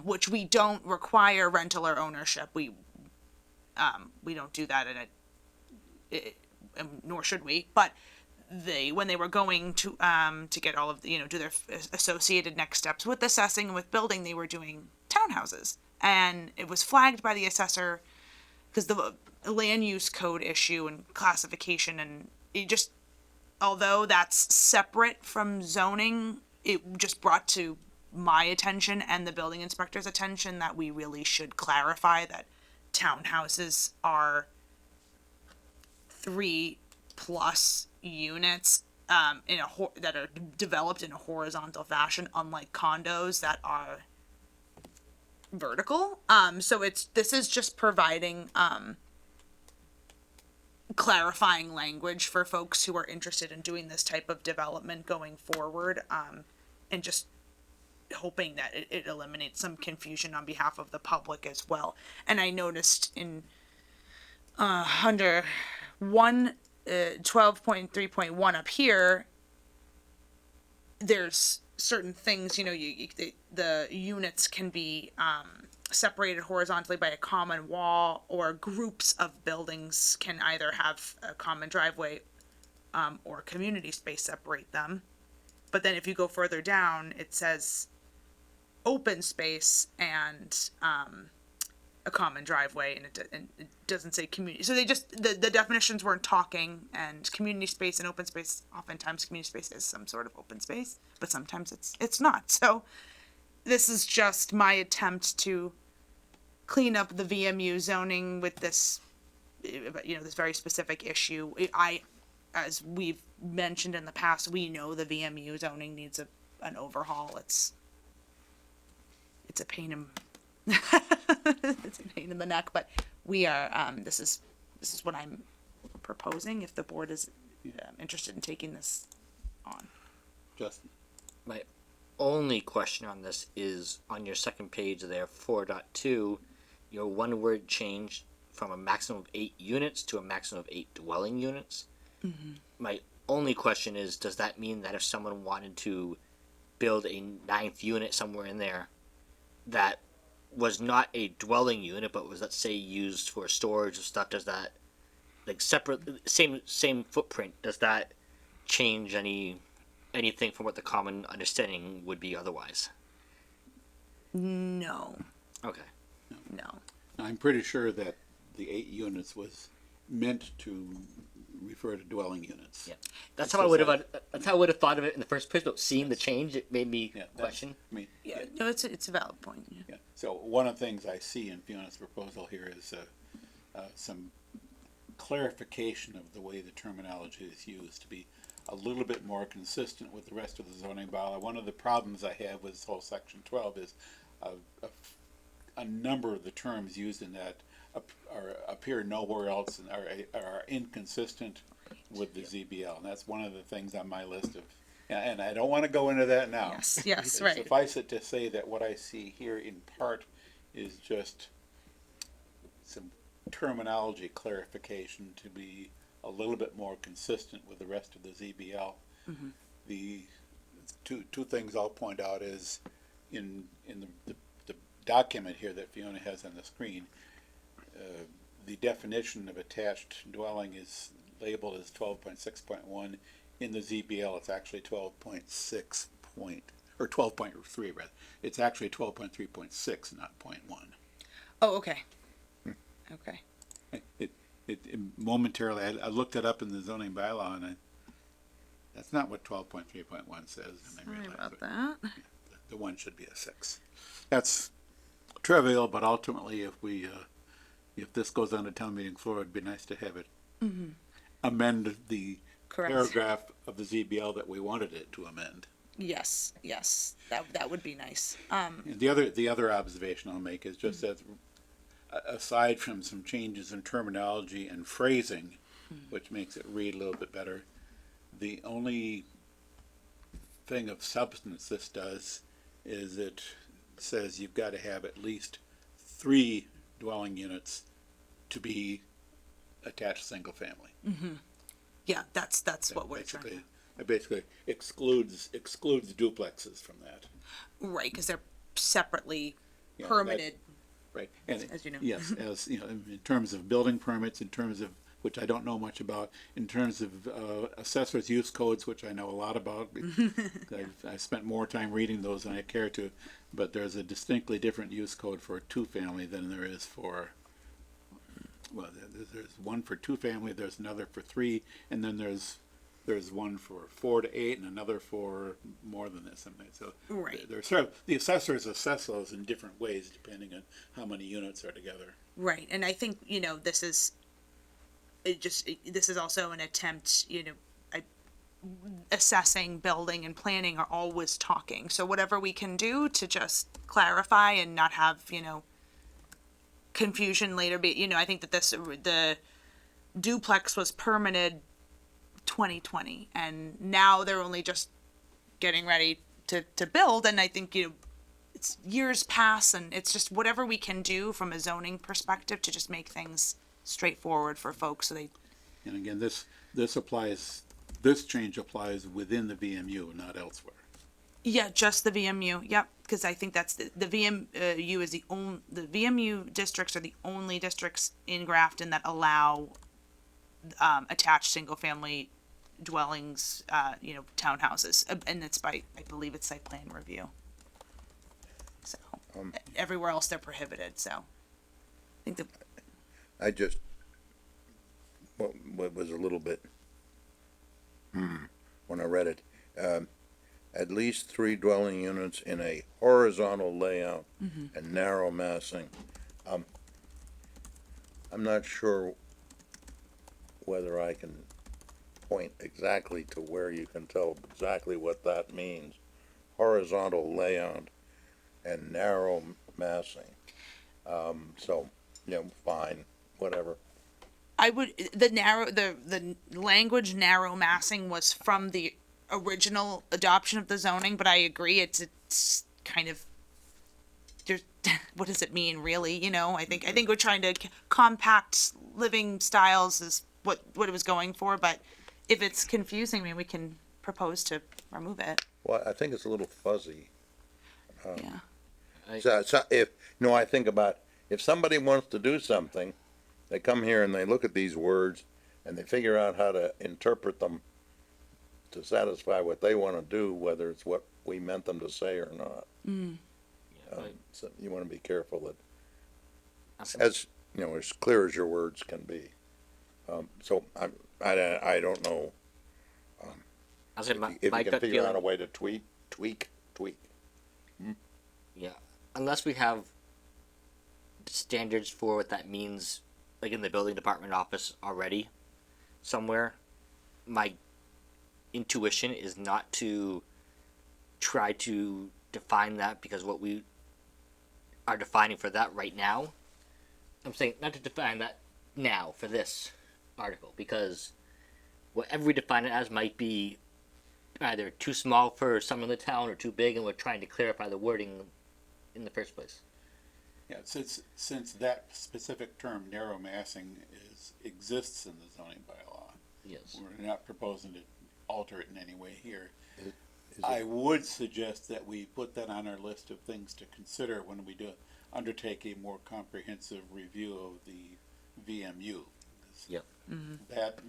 which we don't require rental or ownership. We don't do that nor should we. But when they were going to get all of the, do their associated next steps with assessing and with building, they were doing townhouses, and it was flagged by the assessor because the land use code issue and classification, and it just, although that's separate from zoning, it just brought to my attention and the building inspector's attention that we really should clarify that townhouses are 3+ units that are developed in a horizontal fashion, unlike condos that are vertical. So this is just providing clarifying language for folks who are interested in doing this type of development going forward, and just hoping that it eliminates some confusion on behalf of the public as well. And I noticed in under 12.3.1 up here, there's certain things, the units can be separated horizontally by a common wall, or groups of buildings can either have a common driveway or community space separate them. But then if you go further down, it says open space and a common driveway, and it doesn't say community. So they just, the definitions weren't talking, and community space and open space, oftentimes community space is some sort of open space, but sometimes it's not. So this is just my attempt to clean up the VMU zoning with this, this very specific issue. As we've mentioned in the past, we know the VMU zoning needs an overhaul. It's a pain in it's a pain in the neck, but we are this is what I'm proposing if the board is interested in taking this on. Justin. My only question on this is on your second page there, 4.2, your one word change from a maximum of 8 units to a maximum of 8 dwelling units. Mm-hmm. My only question is, does that mean that if someone wanted to build a 9th unit somewhere in there that was not a dwelling unit but was, let's say, used for storage of stuff, does that, like, separate, same footprint, does that change anything from what the common understanding would be otherwise? No. Okay. No. I'm pretty sure that the 8 units was meant to refer to dwelling units. Yeah. That's how I would have. That's how I would have thought of it in the first place. But seeing the change, it made me Yeah, that's- question. I mean, Yeah, no, it's a valid point. Yeah. yeah. So one of the things I see in Fiona's proposal here is some clarification of the way the terminology is used to be a little bit more consistent with the rest of the zoning bylaw. One of the problems I have with this whole section 12 is a number of the terms used in that appear nowhere else and are inconsistent with the ZBL. And that's one of the things on my list of, and I don't want to go into that now. Yes, right. Suffice it to say that what I see here in part is just some terminology clarification to be a little bit more consistent with the rest of the ZBL. The two things I'll point out is in the document here that Fiona has on the screen, the definition of attached dwelling is labeled as 12.6.1. In the ZBL, it's actually 12.6 or 12.3 rather. It's actually 12.3.6, not 0.1. Oh, okay. Okay. It momentarily, I looked it up in the zoning bylaw, and that's not what 12.3.1 says. And I Sorry realized about that. the one should be a 6. That's trivial, but ultimately, if this goes on the town meeting floor, it'd be nice to have it amend the Correct. paragraph of the ZBL that we wanted it to amend. Yes, that would be nice. And the other observation I'll make is just that aside from some changes in terminology and phrasing, which makes it read a little bit better, the only thing of substance this does is it says you've got to have at least 3 dwelling units to be attached single family. Yeah, that's what we're trying to. It basically excludes duplexes from that. Right, because they're separately Yeah, permitted. Right, and As you know. yes, as you know, in terms of building permits, in terms of, which I don't know much about, in terms of assessors' use codes, which I know a lot about. I spent more time reading those than I care to, but there's a distinctly different use code for a 2-family than there is for. Well, there's one for 2-family, there's another for 3, and then there's one for 4 to 8 and another for more than this. So Right. they're sort of, the assessors assess those in different ways depending on how many units are together. Right, and I think this is also an attempt. Assessing, building, and planning are always talking. So whatever we can do to just clarify and not have confusion later. I think that the duplex was permitted 2020, and now they're only just getting ready to build. And I think it's years pass, and it's just whatever we can do from a zoning perspective to just make things straightforward for folks. So they. And again, this change applies within the VMU, not elsewhere. Yeah, just the VMU. Yep, because I think that's the VMU is the VMU districts are the only districts in Grafton that allow attached single family dwellings, townhouses, and it's I believe it's site plan review. So everywhere else they're prohibited. So I think I just, what was a little bit, when I read it, at least 3 dwelling units in a horizontal layout and narrow massing. I'm not sure whether I can point exactly to where you can tell exactly what that means. Horizontal layout and narrow massing. So, fine, whatever. I would the language narrow massing was from the original adoption of the zoning, but I agree it's kind of there's what does it mean really? I think we're trying to compact living styles is what it was going for, but if it's confusing, we can propose to remove it. Well, I think it's a little fuzzy. Yeah. So if, I think about, if somebody wants to do something, they come here and they look at these words and they figure out how to interpret them to satisfy what they want to do, whether it's what we meant them to say or not. So you want to be careful that, as clear as your words can be. So I don't know I was saying my, if my you can gut figure out a feeling, way to tweak. yeah, unless we have standards for what that means, like in the building department office already, somewhere, my intuition is not to try to define that, because what we are defining for that right now, I'm saying not to define that now for this article, because whatever we define it as might be either too small for some in the town or too big, and we're trying to clarify the wording in the first place. Yeah, since that specific term, narrow massing, exists in the zoning bylaw, Yes. we're not proposing to alter it in any way here. I would suggest that we put that on our list of things to consider when we undertake a more comprehensive review of the VMU. Yep.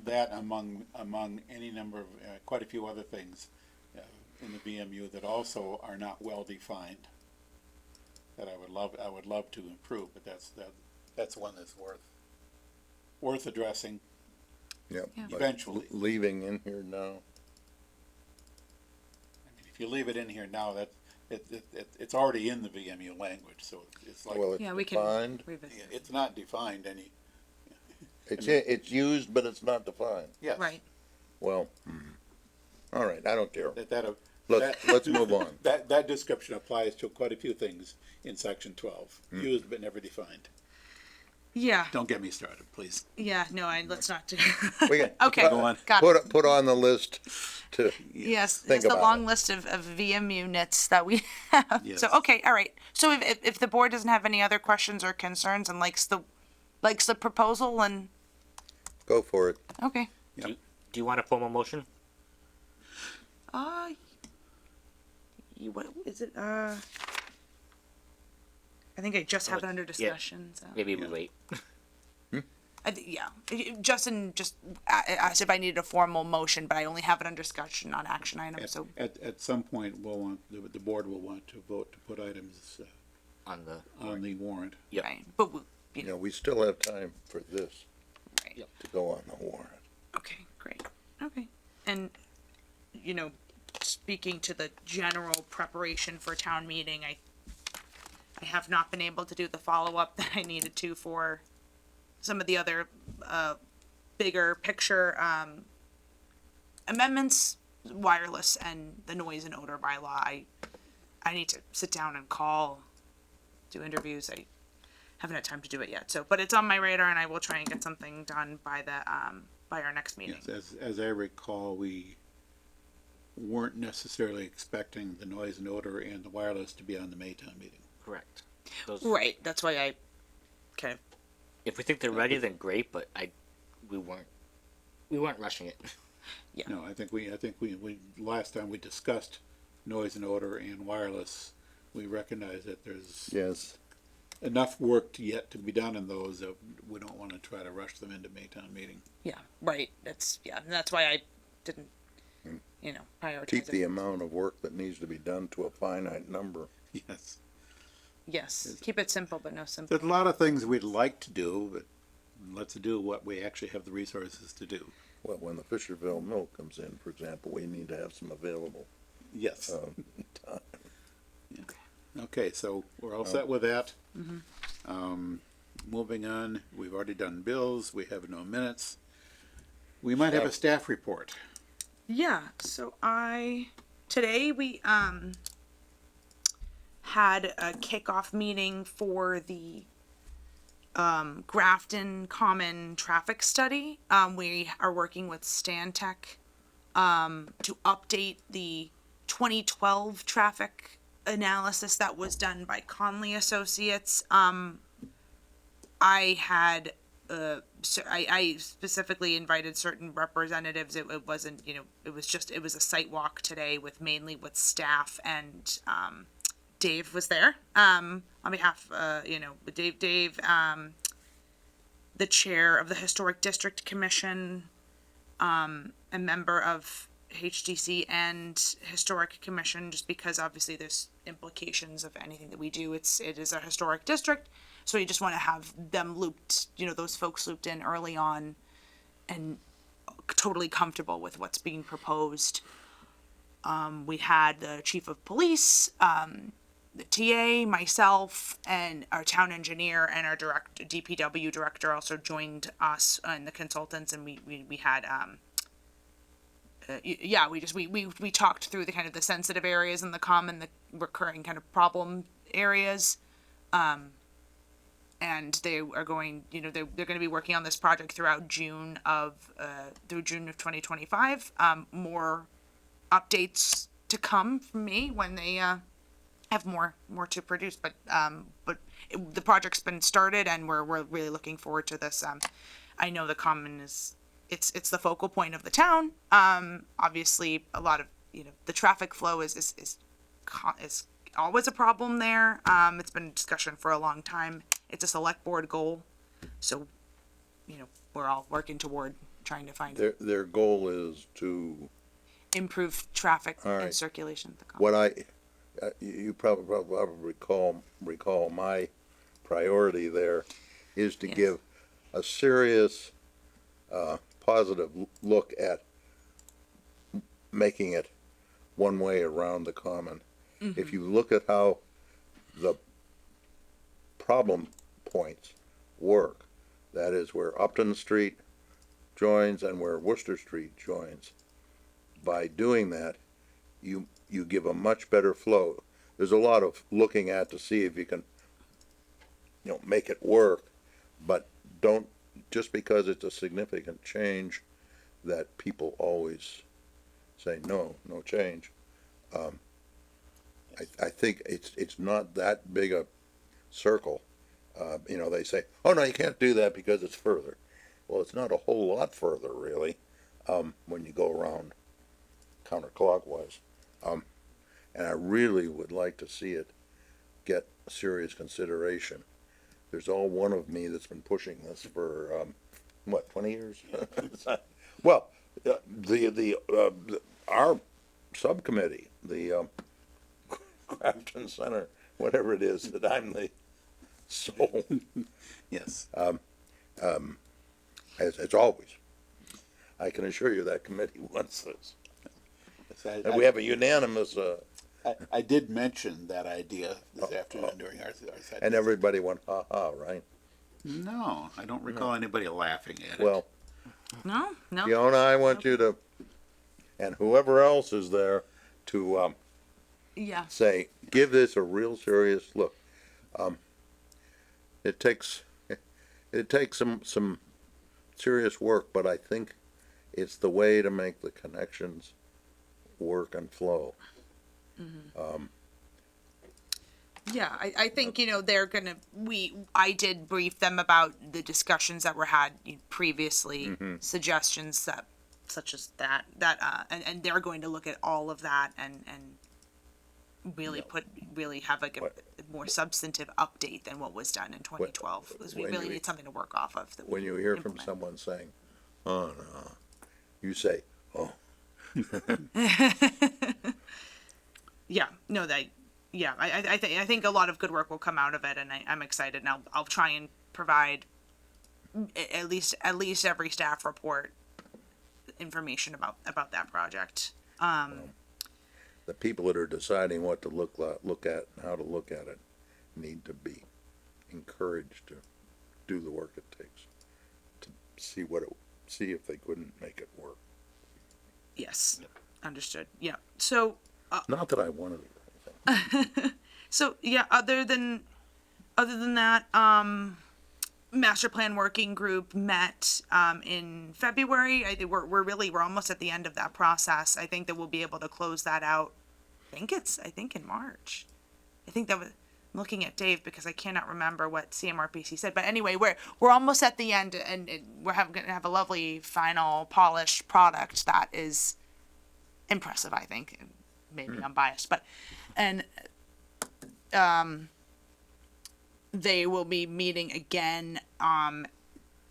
That among any number of, quite a few other things in the VMU that also are not well defined, that I would love to improve, but that's one that's worth addressing Yep. Yeah. but eventually. Leaving in here now. I mean, if you leave it in here now, it's already in the VMU language, so it's like, Well, it's Yeah, we can defined. revisit. it's not defined any, It's used, but it's not defined. yes. Right. Well, all right, I don't care. Let's move on. That description applies to quite a few things in section 12, used but never defined. Yeah. Don't get me started, please. Yeah. No, let's not do. We got- Okay. Go on. Got it. Put on the list to, Yes, Think it's a about long it. list of VM units that we have. Yes. So okay, all right. So if the board doesn't have any other questions or concerns and likes the proposal, and go for it. okay. Do you want a formal motion? What is it? I think I just have it under discussion. So. Maybe we wait. Yeah. Justin just asked if I needed a formal motion, but I only have it under discussion on action items. So At some point, the board will want to vote to put items On the on the warrant. Yep. right, but we, You know, we still have time for this right. Yep. to go on the warrant. Okay, great. Okay. And, speaking to the general preparation for town meeting, I have not been able to do the follow-up that I needed to for some of the other, bigger picture, amendments, wireless and the noise and odor bylaw. I need to sit down and do interviews. I haven't had time to do it yet. So, but it's on my radar, and I will try and get something done by by our next meeting. Yes, as I recall, we weren't necessarily expecting the noise and odor and the wireless to be on the Maytown meeting. correct. Those, Right. That's why I kind of. If we think they're ready, then great. But we weren't rushing it. No, I think we last time we discussed noise and odor and wireless, we recognize that there's Yes. enough work yet to be done in those that we don't want to try to rush them into Maytown meeting. Yeah. Right. And that's why I didn't. Prioritize. Keep the it. amount of work that needs to be done to a finite number. Yes. Yes. Keep it simple, but no simple. There's a lot of things we'd like to do, but let's do what we actually have the resources to do. Well, when the Fisherville mill comes in, for example, we need to have some available. Yes. time. Okay, so we're all set with that. Moving on, we've already done bills, we have no minutes. We might have a staff report. Yeah, so today we had a kickoff meeting for the Grafton Common Traffic Study. We are working with Stantec to update the 2012 traffic analysis that was done by Conley Associates. I had so I specifically invited certain representatives. It wasn't, it was a site walk today mainly with staff, and Dave was there on behalf, Dave, the chair of the Historic District Commission, a member of HDC and Historic Commission, just because obviously there's implications of anything that we do. It is a historic district, so you just want to have them looped, those folks looped in early on, and totally comfortable with what's being proposed. We had the chief of police, the TA, myself, and our town engineer and our DPW director also joined us and the consultants, and we had we talked through the kind of the sensitive areas and the common, the recurring kind of problem areas. And they are going, they're going to be working on this project throughout June of 2025. More updates to come from me when they have more to produce. But the project's been started, and we're really looking forward to this. I know the common is it's the focal point of the town. Obviously, a lot of the traffic flow is always a problem there. It's been a discussion for a long time. It's a select board goal, so we're all working toward trying to find Their goal is to, improve traffic All right. and circulation at the common. what you probably recall my priority there is to Yes. give a serious, positive look at making it one way around the common. If you look at how the problem points work, that is where Upton Street joins and where Worcester Street joins, by doing that, you give a much better flow. There's a lot of looking at to see if you can, make it work, but don't, just because it's a significant change that people always say, no change. I think it's not that big a circle. They say, oh no, you can't do that because it's further. Well, it's not a whole lot further really, when you go around counterclockwise. And I really would like to see it get serious consideration. There's all one of me that's been pushing this for, 20 years? Well, our subcommittee, the Grafton Center, whatever it is, that I'm the sole, Yes. as always. I can assure you that committee wants this. Yes, And we have a unanimous, I did mention that idea this afternoon during our side. and everybody went, ha, right? No, I don't recall anybody laughing at it. Well, No. Fiona, I want you to, and whoever else is there, to, Yeah. say, give this a real serious look. It takes some serious work, but I think it's the way to make the connections work and flow. Yeah, I think they're gonna. I did brief them about the discussions that were had previously, suggestions that, such as that, and they're going to look at all of that and really have like a more substantive update than what was done in 2012, because we when really you- need something to work off of. That we When you hear from implement. someone saying, oh no, you say, oh, Yeah, no, I think a lot of good work will come out of it, and I'm excited. And I'll try and provide at least every staff report information about that project. the people that are deciding what to look at and how to look at it need to be encouraged to do the work it takes to see if they couldn't make it work. Yes, understood. Yeah. So Not that I wanted it. other than that, master plan working group met in February. I think we're almost at the end of that process. I think that we'll be able to close that out. I think in March. I think that was, I'm looking at Dave because I cannot remember what CMRPC said. But anyway, we're almost at the end, and we're going to have a lovely final polished product that is impressive, I think. Maybe I'm biased, but they will be meeting again on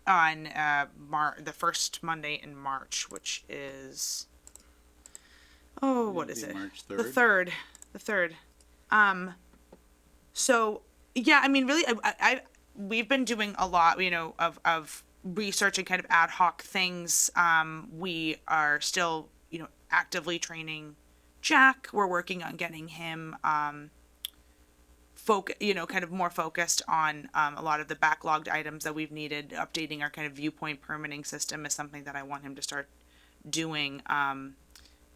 the first Monday in March, which is what is It'll it? be March The third. So yeah, I mean, really, we've been doing a lot, of research and kind of ad hoc things. We are still, actively training Jack. We're working on getting him kind of more focused on a lot of the backlogged items that we've needed. Updating our kind of viewpoint permitting system is something that I want him to start doing.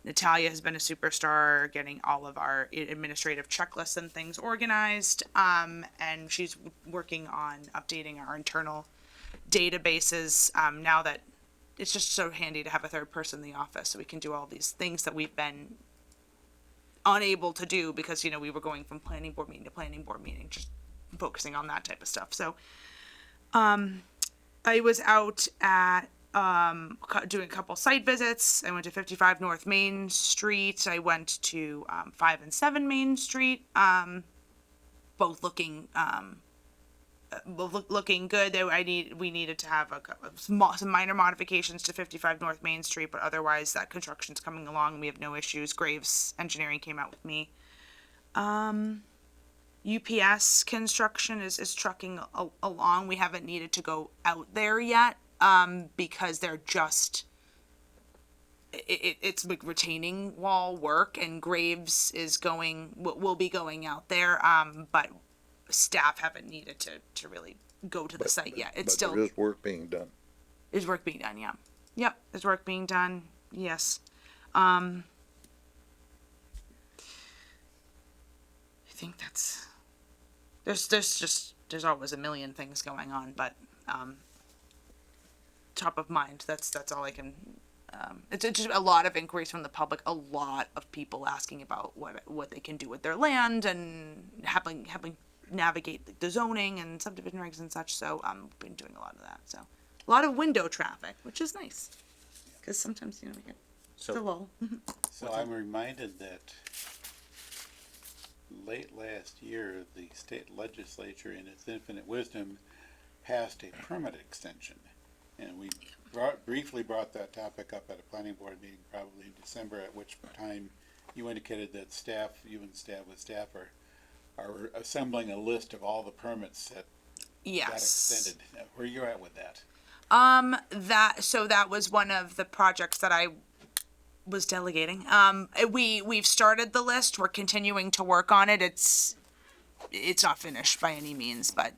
Natalia has been a superstar getting all of our administrative checklists and things organized. And she's working on updating our internal databases now that it's just so handy to have a third person in the office so we can do all these things that we've been unable to do because we were going from planning board meeting to planning board meeting, just focusing on that type of stuff. So I was out at doing a couple site visits. I went to 55 North Main Street. I went to 5 and 7 Main Street, both looking looking good. We needed to have some minor modifications to 55 North Main Street, but otherwise that construction's coming along. We have no issues. Graves Engineering came out with me. UPS construction is trucking along. We haven't needed to go out there yet because they're just it's like retaining wall work, and Graves will be going out there, but staff haven't needed to really go to the site yet. It's still there is work being done. Is work being done? Yeah. Yep. There's work being done. Yes. I think that's there's always a million things going on, but top of mind, that's all I can. It's just a lot of inquiries from the public, a lot of people asking about what they can do with their land and having navigate the zoning and subdivision regs and such. So I've been doing a lot of that. So a lot of window traffic, which is nice because sometimes we get the lull. So I'm reminded that late last year, the state legislature, in its infinite wisdom, passed a permit extension. And we briefly brought that topic up at a planning board meeting probably in December, at which time you indicated that you and staff are assembling a list of all the permits that got extended. Where you at with that? That was one of the projects that I was delegating. We've started the list. We're continuing to work on it. It's not finished by any means, but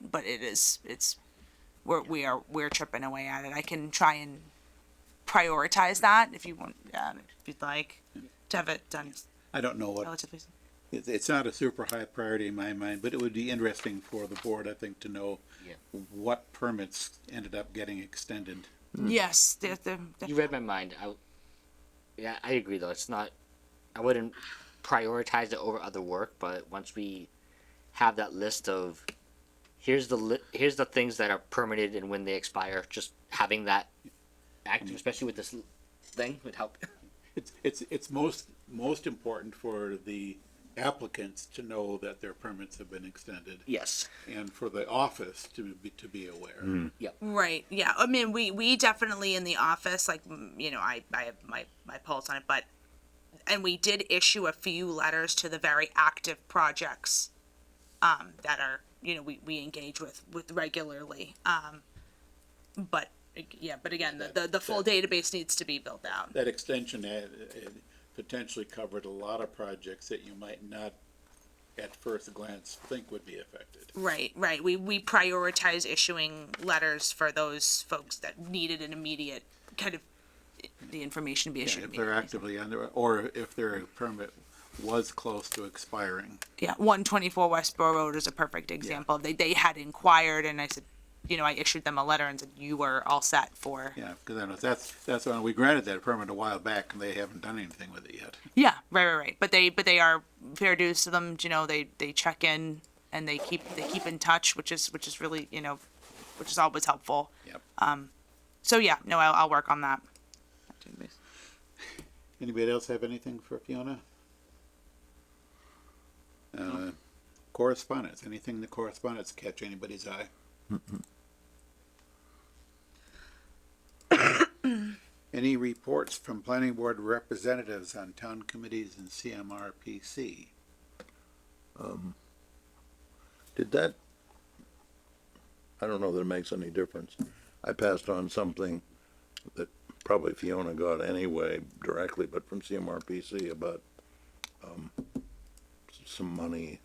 we're chipping away at it. I can try and prioritize that if you want, if you'd like to have it done I don't know what. relatively soon. It's not a super high priority in my mind, but it would be interesting for the board, I think, to know what permits ended up getting extended. Yes, You read my mind. I agree though. It's not. I wouldn't prioritize it over other work, but once we have that list of, here's the things that are permitted and when they expire, just having that active, especially with this thing, would help. It's most important for the applicants to know that their permits have been extended. Yes. And for the office to be aware. Yep. Right. Yeah. I mean, we definitely in the office, like, I have my pulse on it, and we did issue a few letters to the very active projects, that are, we engage with regularly. But again, the full database needs to be built out. That extension had potentially covered a lot of projects that you might not at first glance think would be affected. Right. We prioritize issuing letters for those folks that needed an immediate kind of the information to be issued. If they're actively under, or if their permit was close to expiring. Yeah, 124 Westboro Road is a perfect example. They had inquired, and I said, I issued them a letter and said you were all set for. Yeah, because that's when we granted that permit a while back, and they haven't done anything with it yet. Yeah, right. But they are fair dues to them. They check in and they keep in touch, which is really which is always helpful. Yep. So yeah, no, I'll work on that. Anybody else have anything for Fiona? Correspondence. Anything in the correspondence catch anybody's eye? Any reports from planning board representatives on town committees and CMRPC? Did that, I don't know that it makes any difference, I passed on something that probably Fiona got anyway directly, but from CMRPC about, some money,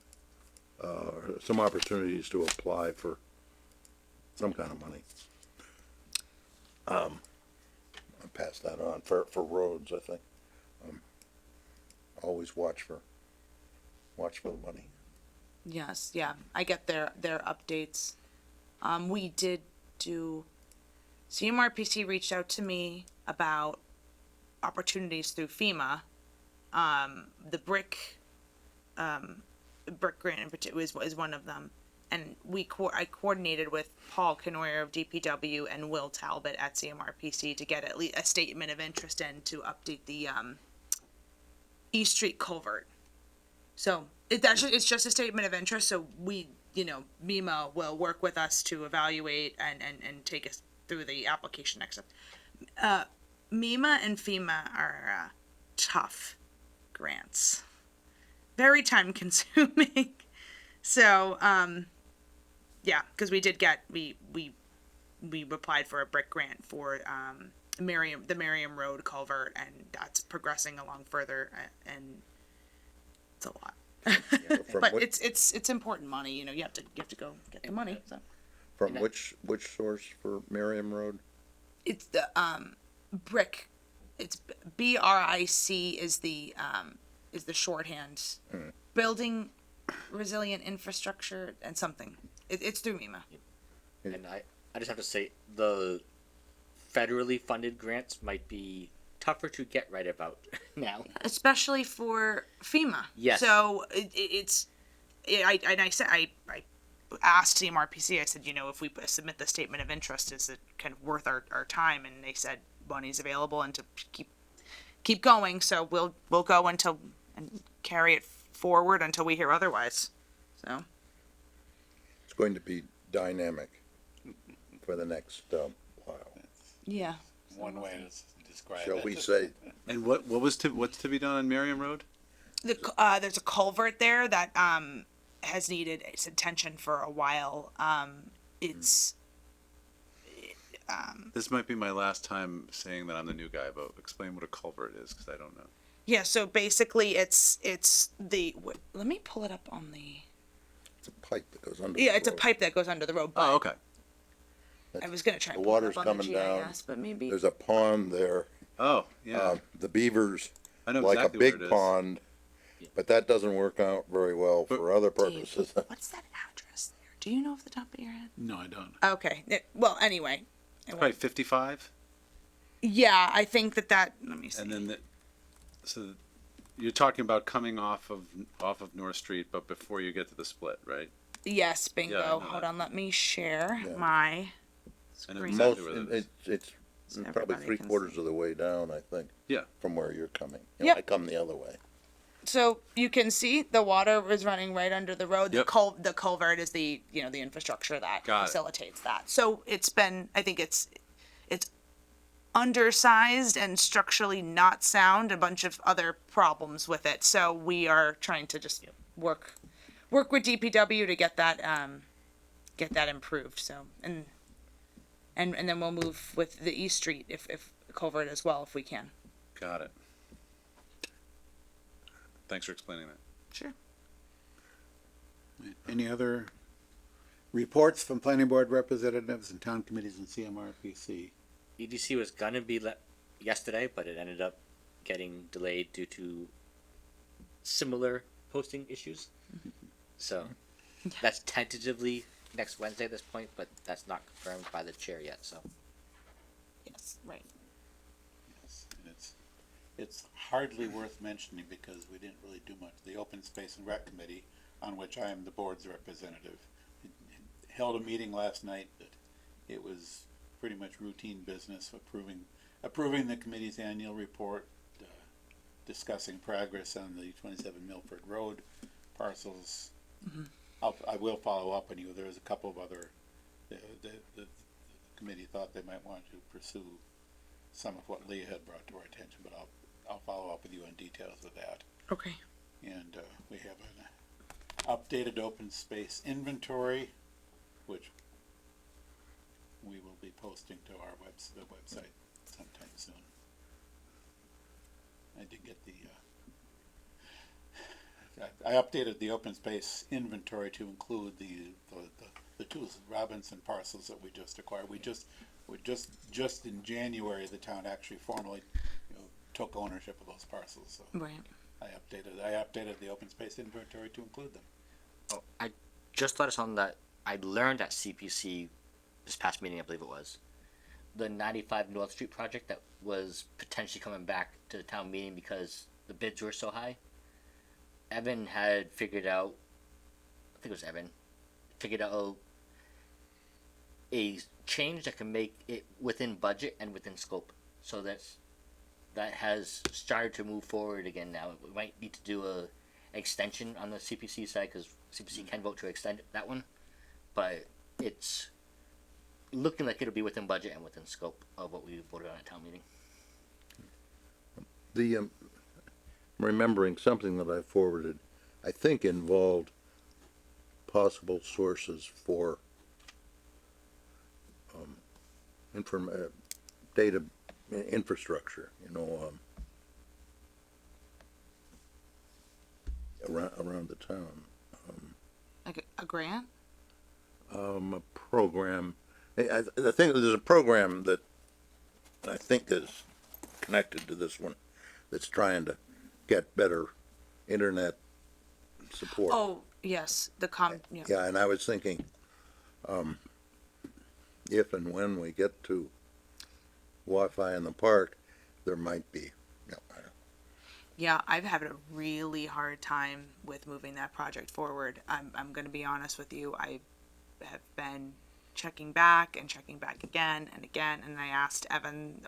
some opportunities to apply for some kind of money. I passed that on for roads, I think. Always watch for the money. Yes, yeah, I get their updates. We did do, CMRPC reached out to me about opportunities through FEMA. The brick grant in particular is one of them. And I coordinated with Paul Canoyer of DPW and Will Talbot at CMRPC to get at least a statement of interest in to update the, East Street culvert. So it's just a statement of interest. So we, MEMA will work with us to evaluate and take us through the application next step. MEMA and FEMA are tough grants, very time consuming. So yeah, because we did get we applied for a brick grant for the Merriam Road culvert, and that's progressing along further, and it's a lot. But it's important money. You have to go get the money. So From which source for Merriam Road? it's the brick. It's BRIC is the shorthand. Building resilient infrastructure and something. It's through MEMA. And I just have to say the federally funded grants might be tougher to get right about now. Especially for FEMA. Yes. So I asked CMRPC, I said, if we submit the statement of interest, is it kind of worth our time? And they said money's available and to keep going. So we'll go and carry it forward until we hear otherwise. So It's going to be dynamic for the next while, yeah. One way to describe it. shall we say? And what's to be done on Merriam Road? There's a culvert there that has needed its attention for a while. It's This might be my last time saying that I'm the new guy, but explain what a culvert is, because I don't know. yeah. So basically, it's let me pull it up on the. It's a pipe that goes under. Yeah, the it's a road. pipe that goes under the road. But Oh, okay. I was gonna try. The and pull it water's up on the coming down. GIS, but maybe. There's a pond there. Oh, yeah. The beavers I know like exactly a big where it is. pond, but that doesn't work out very well for other purposes. What's that address there? Do you know off the top of your head? No, I don't. Okay. Well, anyway. Probably 55. Yeah, I think that. Let me see. And then so you're talking about coming off of North Street, but before you get to the split, right? Yes, bingo. Yeah, I know Hold that. on, let me share Yeah. my I know screen. exactly Most, where that is. it's So probably everybody can 3/4 of the way down, I think. Yeah. From where you're coming. Yep. I come the other way. So you can see the water is running right under the road. Yep. The culvert is the the infrastructure that Got it. facilitates that. So I think it's undersized and structurally not sound, a bunch of other problems with it. So we are trying to just work with DPW to get that improved. So and then we'll move with the East Street if culvert as well if we can. Got it. Thanks for explaining that. Sure. Any other reports from planning board representatives and town committees and CMRPC? EDC was gonna be yesterday, but it ended up getting delayed due to similar posting issues. So that's tentatively next Wednesday at this point, but that's not confirmed by the chair yet. So Yes. Right. Yes, and it's hardly worth mentioning because we didn't really do much. The Open Space and Rec Committee, on which I am the board's representative, held a meeting last night that it was pretty much routine business, approving the committee's annual report, discussing progress on the 27 Milford Road parcels. I will follow up on you. There's a couple of other, the committee thought they might want to pursue some of what Leah had brought to our attention, but I'll follow up with you on details of that. Okay. And we have an updated open space inventory, which we will be posting to our the website sometime soon. I did get I updated the open space inventory to include the two Robinson parcels that we just acquired. We just in January, the town actually formally, took ownership of those parcels, so. Right. I updated the open space inventory to include them. Oh, I just let us on that I learned at CPC this past meeting, I believe it was, the 95 North Street project that was potentially coming back to the town meeting because the bids were so high. Evan had figured out, I think it was Evan, figured out a change that can make it within budget and within scope. So that has started to move forward again now. We might need to do a extension on the CPC side because CPC can vote to extend that one, but it's looking like it'll be within budget and within scope of what we voted on at town meeting. The, remembering something that I forwarded, I think involved possible sources for, data infrastructure, around the town. Like a grant? A program. I think there's a program that I think is connected to this one that's trying to get better internet support. Oh, yes, yeah. Yeah, and I was thinking, if and when we get to Wi-Fi in the park, there might be, Yeah, I've had a really hard time with moving that project forward. I'm going to be honest with you. I have been checking back again and again, and I asked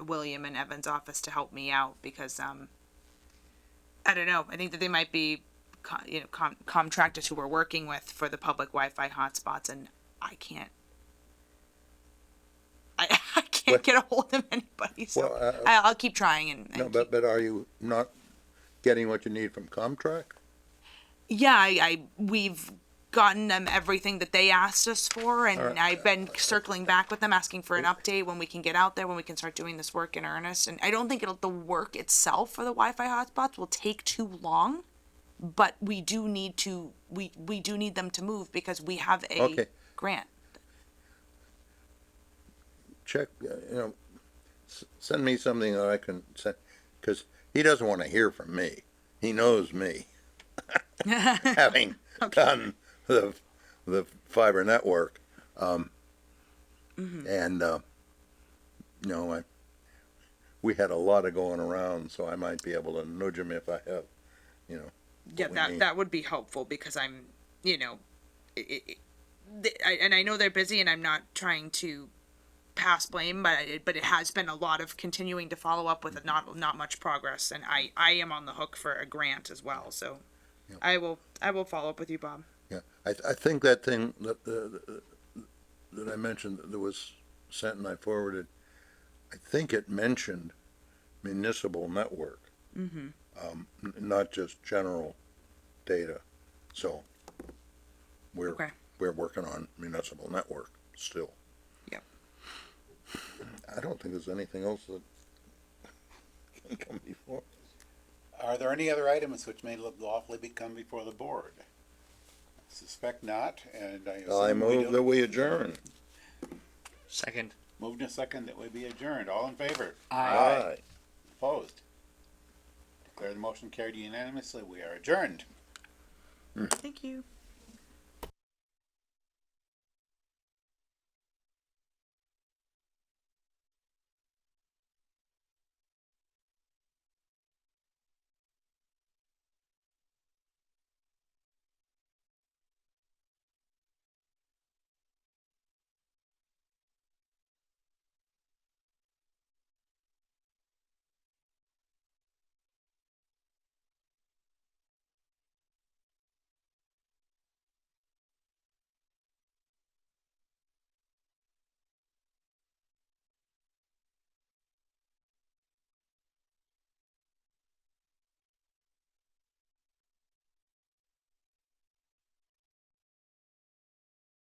William in Evan's office to help me out because I don't know. I think that they might be, contractors who we're working with for the public Wi-Fi hotspots, and I can't get a hold of anybody. So Well, I'll keep trying and no, but are you not getting what you need from Comtrack? yeah, we've gotten them everything that they asked us for, and Alright. I've been circling back with them, asking for an update when we can get out there, when we can start doing this work in earnest. And I don't think the work itself for the Wi-Fi hotspots will take too long, but we do need them to move because we have a Okay. grant. Check, send me something that I can send, because he doesn't want to hear from me. He knows me. Having done the fiber network, and, we had a lot of going around, so I might be able to nudge him if I have, Yeah, what we need. that would be helpful because I'm, and I know they're busy, and I'm not trying to pass blame, but it has been a lot of continuing to follow up with not much progress, and I am on the hook for a grant as well. So Yeah. I will follow up with you, Bob. Yeah, I think that thing that I mentioned that was sent and I forwarded, I think it mentioned municipal network, not just general data. So we're Okay. working on municipal network still. Yep. I don't think there's anything else that can come before. Are there any other items which may lawfully become before the board? I suspect not, and I I assume we move don't. that we adjourn. Second. Moved in a second that we be adjourned. All in favor? Aye. Opposed? Declare the motion carried unanimously. We are adjourned. Thank you.